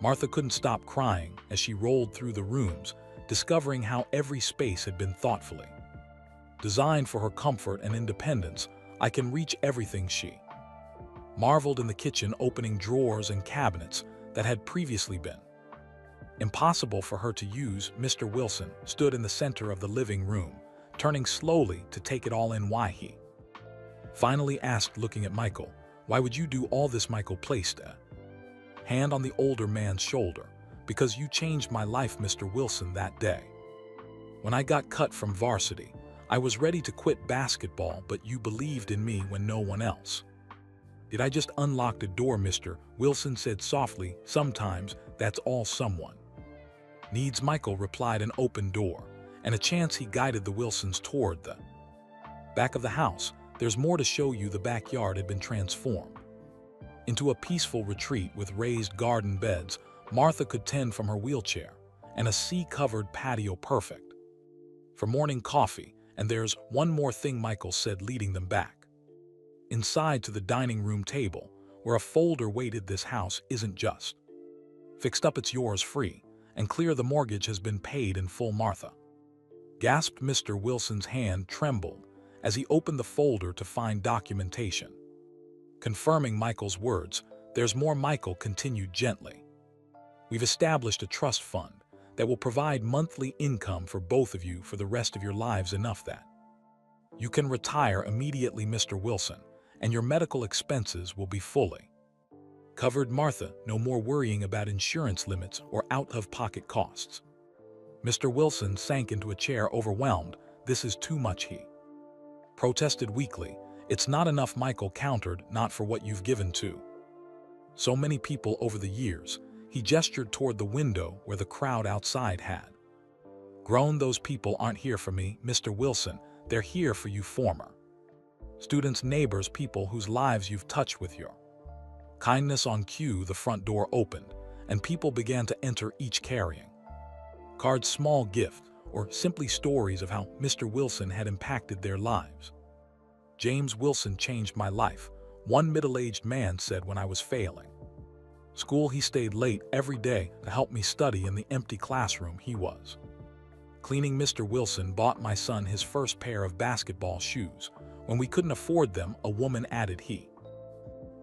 Martha couldn't stop crying as she rolled through the rooms, discovering how every space had been thoughtfully designed for her comfort and independence. "I can reach everything," she marveled in the kitchen, opening drawers and cabinets that had previously been impossible for her to use. Mr. Wilson stood in the center of the living room, turning slowly to take it all in. "Why?" he finally asked, looking at Michael. "Why would you do all this?" Michael placed a hand on the older man's shoulder. "Because you changed my life, Mr. Wilson. That day when I got cut from varsity, I was ready to quit basketball, but you believed in me when no one else did. I just unlocked a door," Mr. Wilson said softly. "Sometimes that's all someone needs," Michael replied. "An open door and a chance." He guided the Wilsons toward the back of the house. "There's more to show you." The backyard had been transformed into a peaceful retreat with raised garden beds Martha could tend from her wheelchair, and a sea-covered patio perfect for morning coffee. "And there's one more thing," Michael said, leading them back inside to the dining room table, where a folder waited. "This house isn't just fixed up, it's yours free and clear. The mortgage has been paid in full." Martha gasped. Mr. Wilson's hand trembled as he opened the folder to find documentation. Confirming Michael's words, "There's more." Michael continued gently. "We've established a trust fund that will provide monthly income for both of you for the rest of your lives, enough that you can retire immediately, Mr. Wilson, and your medical expenses will be fully covered. Martha, no more worrying about insurance limits or out-of-pocket costs." Mr. Wilson sank into a chair, overwhelmed. "This is too much," he protested weakly. "It's not enough," Michael countered, "not for what you've given to so many people over the years." He gestured toward the window where the crowd outside had grown. "Those people aren't here for me, Mr. Wilson. They're here for you, former students, neighbors, people whose lives you've touched with your kindness." On cue, the front door opened, and people began to enter, each carrying cards, small gift, or simply stories of how Mr. Wilson had impacted their lives. "James Wilson changed my life," one middle-aged man said. "When I was failing school, he stayed late every day to help me study. In the empty classroom he was cleaning. Mr. Wilson bought my son his first pair of basketball shoes when we couldn't afford them," a woman added. "He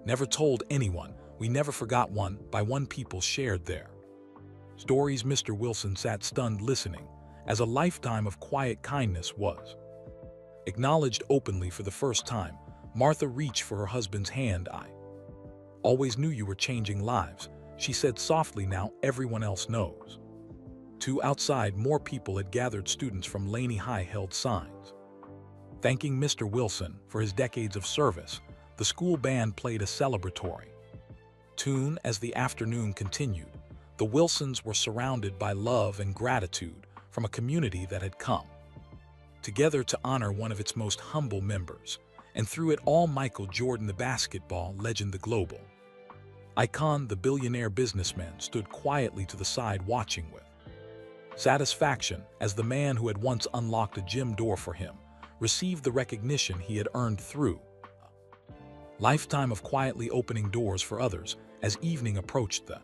never told anyone. We never forgot." One by one, people shared their stories. Mr. Wilson sat stunned, listening, as a lifetime of quiet kindness was acknowledged openly for the first time. Martha reached for her husband's hand. "I always knew you were changing lives," she said softly. "Now everyone else knows." Two outside, more people had gathered. Students from Laney High held signs thanking Mr. Wilson for his decades of service. The school band played a celebratory tune as the afternoon continued. The Wilsons were surrounded by love and gratitude from a community that had come together to honor one of its most humble members. And through it all, Michael Jordan, the basketball legend, the global icon, the billionaire businessman, stood quietly to the side, watching with satisfaction as the man who had once unlocked a gym door for him received the recognition he had earned through a lifetime of quietly opening doors for others. As evening approached, the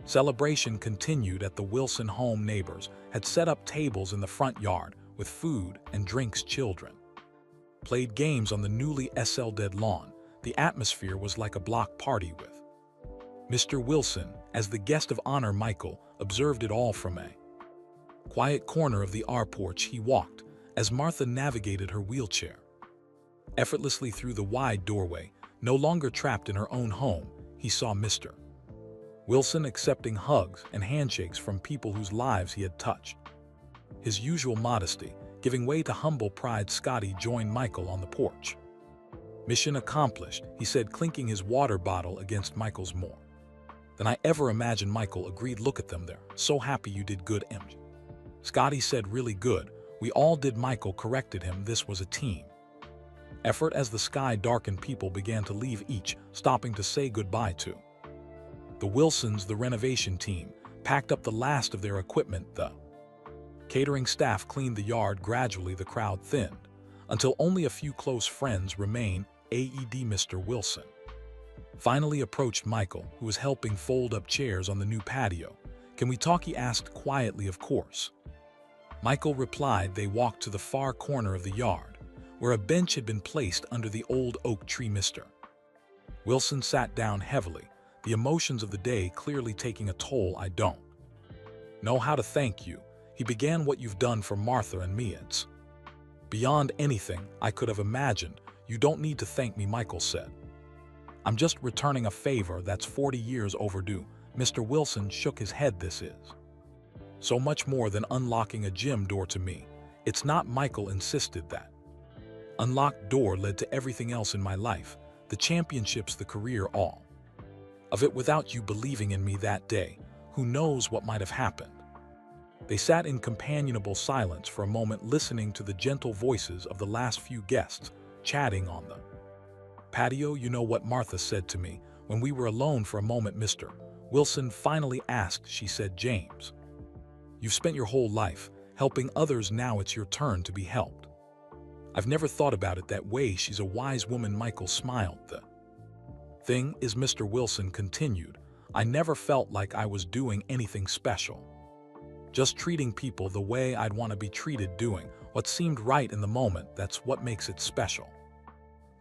celebration continued at the Wilson home. Neighbors had set up tables in the front yard with food and drinks. Children played games on the newly SL-dead lawn. The atmosphere was like a block party with Mr. Wilson as the guest of honor. Michael observed it all from a quiet corner of the R porch. He walked as Martha navigated her wheelchair effortlessly through the wide doorway. No longer trapped in her own home, he saw Mr. Wilson accepting hugs and handshakes from people whose lives he had touched. His usual modesty giving way to humble pride. Scotty joined Michael on the porch. "Mission accomplished," he said, clinking his water bottle against Michael's. "More than I ever imagined," Michael agreed. "Look at them, they're so happy you did good." Scotty said, "Really good. We all did." Michael corrected him. "This was a team effort." As the sky darkened, people began to leave, each stopping to say goodbye to the Wilsons. The renovation team packed up the last of their equipment. The catering staff cleaned the yard. Gradually, the crowd thinned until only a few close friends remained. Mr. Wilson finally approached Michael, who was helping fold up chairs on the new patio. "Can we talk?" he asked quietly. "Of course," Michael replied. They walked to the far corner of the yard, where a bench had been placed under the old oak tree. Mr. Wilson sat down heavily, the emotions of the day clearly taking a toll. "I don't know how to thank you," he began. "What you've done for Martha and me, it's beyond anything I could have imagined." "You don't need to thank me," Michael said. "I'm just returning a favor that's 40 years overdue." Mr. Wilson shook his head. "This is so much more than unlocking a gym door to me. It's not." Michael insisted. "That unlocked door led to everything else in my life, the championships, the career, all of it. Without you believing in me that day, who knows what might have happened." They sat in companionable silence for a moment, listening to the gentle voices of the last few guests chatting on the patio. "You know what Martha said to me when we were alone for a moment?" Mr. Wilson finally asked. She said, "James, you've spent your whole life helping others. Now it's your turn to be helped." "I've never thought about it that way. She's a wise woman." Michael smiled. "The thing is," Mr. Wilson continued, "I never felt like I was doing anything special. Just treating people the way I'd want to be treated, doing what seemed right in the moment, that's what makes it special.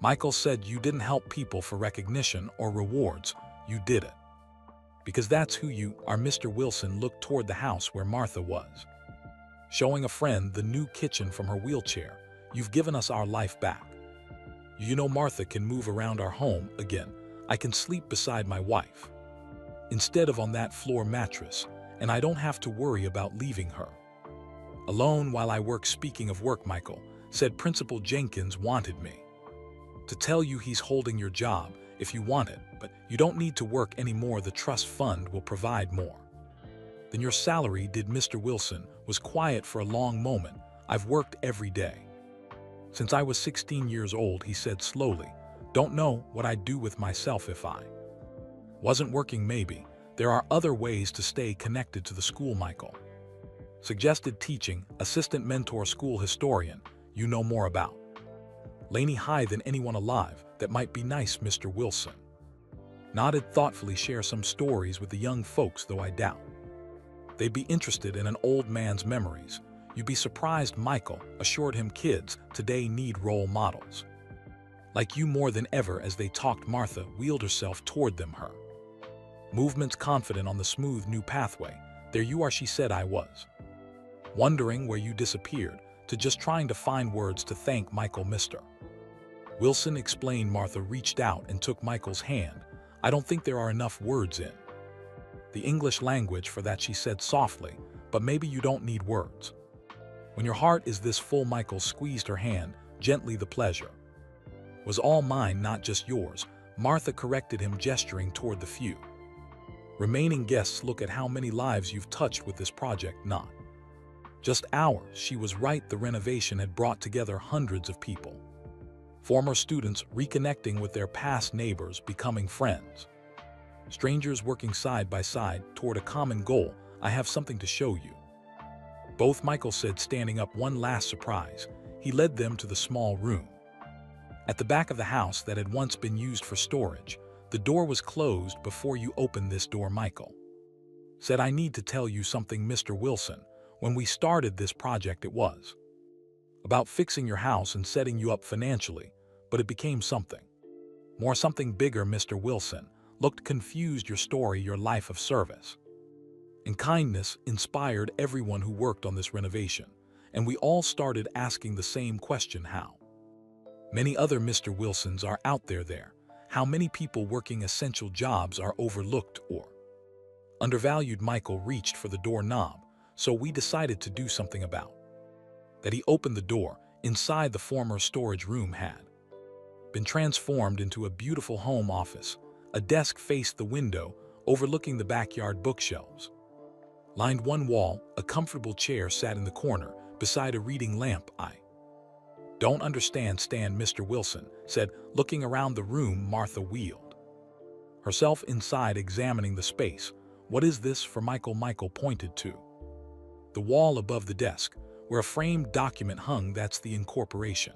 Michael said you didn't help people for recognition or rewards, you did it because that's who you are. Mr. Wilson looked toward the house where Martha was, showing a friend the new kitchen from her wheelchair. You've given us our life back. You know, Martha can move around our home again. I can sleep beside my wife instead of on that floor mattress, and I don't have to worry about leaving her alone while I work. Speaking of work, Michael said Principal Jenkins wanted me to tell you he's holding your job if you want it, but you don't need to work anymore. The trust fund will provide more than your salary did. Mr. Wilson was quiet for a long moment. I've worked every day since I was 16 years old, he said slowly. Don't know what I'd do with myself if I wasn't working. Maybe there are other ways to stay connected to the school. Michael suggested teaching assistant, mentor, school historian. You know more about Laney High than anyone alive. That might be nice. Mr. Wilson nodded thoughtfully. Share some stories with the young folks, though I doubt they'd be interested in an old man's memories. You'd be surprised, Michael assured him. Kids today need role models like you more than ever. As they talked, Martha wheeled herself toward them, her movements confident on the smooth new pathway. There you are, she said. I was wondering where you disappeared, to just trying to find words to thank Michael. Mr. Wilson explained. Martha reached out and took Michael's hand. I don't think there are enough words in the English language for that, she said softly, but maybe you don't need words when your heart is this full. Michael squeezed her hand gently. The pleasure was all mine, not just yours, Martha corrected him, gesturing toward the few remaining guests. Look at how many lives you've touched with this project, not just ours. She was right. The renovation had brought together hundreds of people, former students reconnecting with their past neighbors, becoming friends, strangers working side by side toward a common goal. I have something to show you both, Michael said, standing up. One last surprise. He led them to the small room at the back of the house that had once been used for storage. The door was closed. Before you open this door, Michael said, I need to tell you something, Mr. Wilson. When we started this project, it was about fixing your house and setting you up financially, but it became something more, something bigger. Mr. Wilson looked confused. Your story, your life of service and kindness inspired everyone who worked on this renovation, and we all started asking the same question. How many other Mr. Wilsons are out there? How many people working essential jobs are overlooked or undervalued? Michael reached for the doorknob, so we decided to do something about that. He opened the door. Inside, the former storage room had been transformed into a beautiful home office. A desk faced the window, overlooking the backyard. Bookshelves lined one wall. A comfortable chair sat in the corner beside a reading lamp. I don't understand, Mr. Wilson said, looking around the room. Martha wheeled herself inside, examining the space. What is this for, Michael? Michael pointed to the wall above the desk, where a framed document hung. That's the incorporation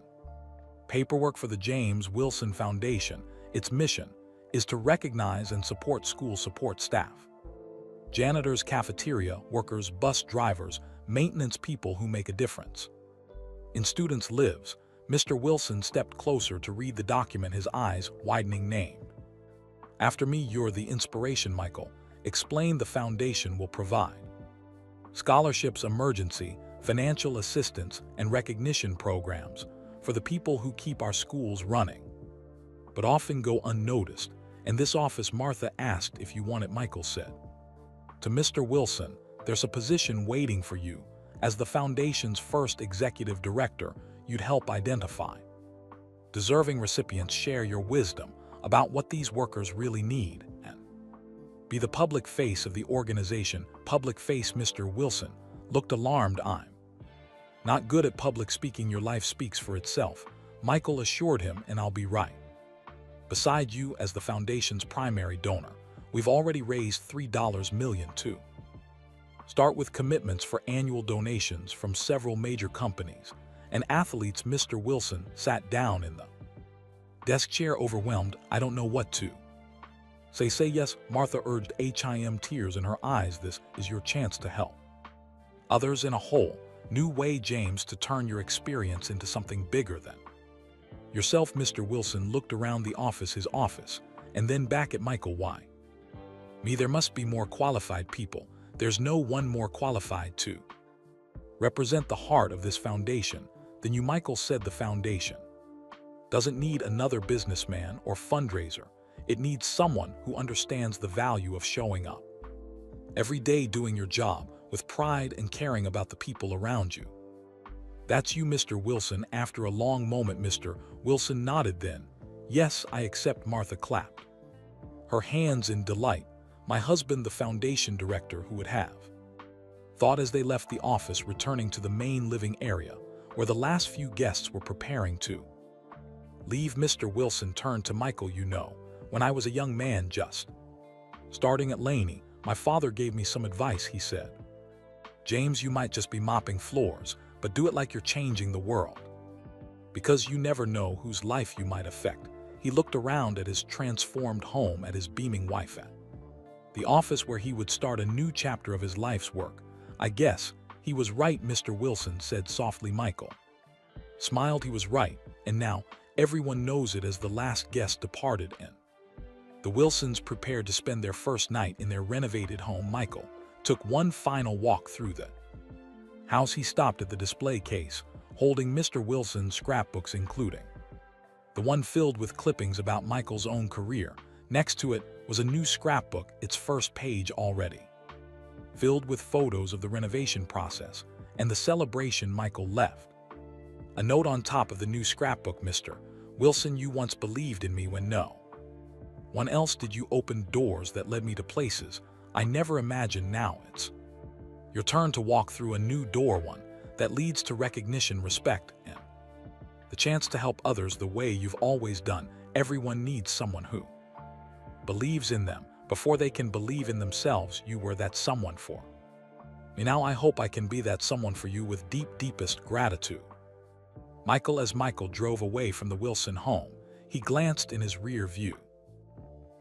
paperwork for the James Wilson Foundation. Its mission is to recognize and support school support staff, janitors, cafeteria workers, bus drivers, maintenance people who make a difference in students' lives. Mr. Wilson stepped closer to read the document, his eyes widening. Named after me, you're the inspiration, Michael explained. The foundation will provide scholarships, emergency financial assistance, and recognition programs for the people who keep our schools running, but often go unnoticed. In this office, Martha asked if you want it. Michael said to Mr. Wilson, there's a position waiting for you as the foundation's first executive director. You'd help identify deserving recipients, share your wisdom about what these workers really need, and be the public face of the organization. Public face? Mr. Wilson looked alarmed. I'm not good at public speaking. Your life speaks for itself, Michael assured him, and I'll be right beside you as the foundation's primary donor. We've already raised $3 million to start with commitments for annual donations from several major companies and athletes. Mr. Wilson sat down in the desk chair, overwhelmed. I don't know what to say. Say yes, Martha urged, him, tears in her eyes. This is your chance to help Others in a whole new way, James, to turn your experience into something bigger than yourself. Mr. Wilson looked around the office, his office, and then back at Michael. Why me? There must be more qualified people. There's no one more qualified to represent the heart of this foundation than you. Michael said the foundation doesn't need another businessman or fundraiser. It needs someone who understands the value of showing up every day, doing your job with pride and caring about the people around you. That's you, Mr. Wilson. After a long moment, Mr. Wilson nodded. Then, yes, I accept. Martha clapped her hands in delight. My husband, the foundation director, who would have thought as they left the office, returning to the main living area where the last few guests were preparing to leave. Mr. Wilson turned to Michael. You know, when I was a young man just starting at Laney, my father gave me some advice. He said, James, you might just be mopping floors, but do it like you're changing the world, because you never know whose life you might affect. He looked around at his transformed home, at his beaming wife, at the office where he would start a new chapter of his life's work. I guess he was right, Mr. Wilson said softly. Michael smiled. He was right, and now everyone knows it. As the last guest departed and the Wilsons prepared to spend their first night in their renovated home, Michael took one final walk through the house. He stopped at the display case, holding Mr. Wilson's scrapbooks, including the one filled with clippings about Michael's own career. Next to it was a new scrapbook, its first page already filled with photos of the renovation process and the celebration. Michael left a note on top of the new scrapbook. Mr. Wilson, you once believed in me when no one else did. You opened doors that led me to places I never imagined. Now it's your turn to walk through a new door, one that leads to recognition, respect, and the chance to help others the way you've always done. Everyone needs someone who believes in them before they can believe in themselves. You were that someone for me. Now I hope I can be that someone for you. With deepest gratitude, Michael. As Michael drove away from the Wilson home, he glanced in his rear view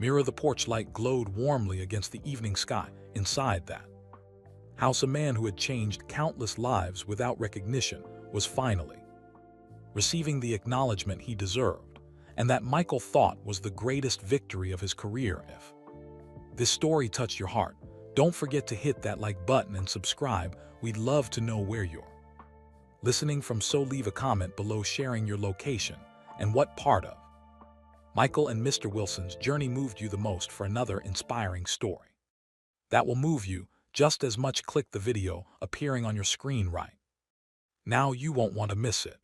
mirror. The porch light glowed warmly against the evening sky. Inside that house, a man who had changed countless lives without recognition was finally receiving the acknowledgement he deserved, and that Michael thought was the greatest victory of his career. If this story touched your heart, don't forget to hit that like button and subscribe. We'd love to know where you're listening from, so leave a comment below sharing your location and what part of Michael and Mr. Wilson's journey moved you the most. For another inspiring story that will move you just as much, click the video appearing on your screen right now. You won't want to miss it.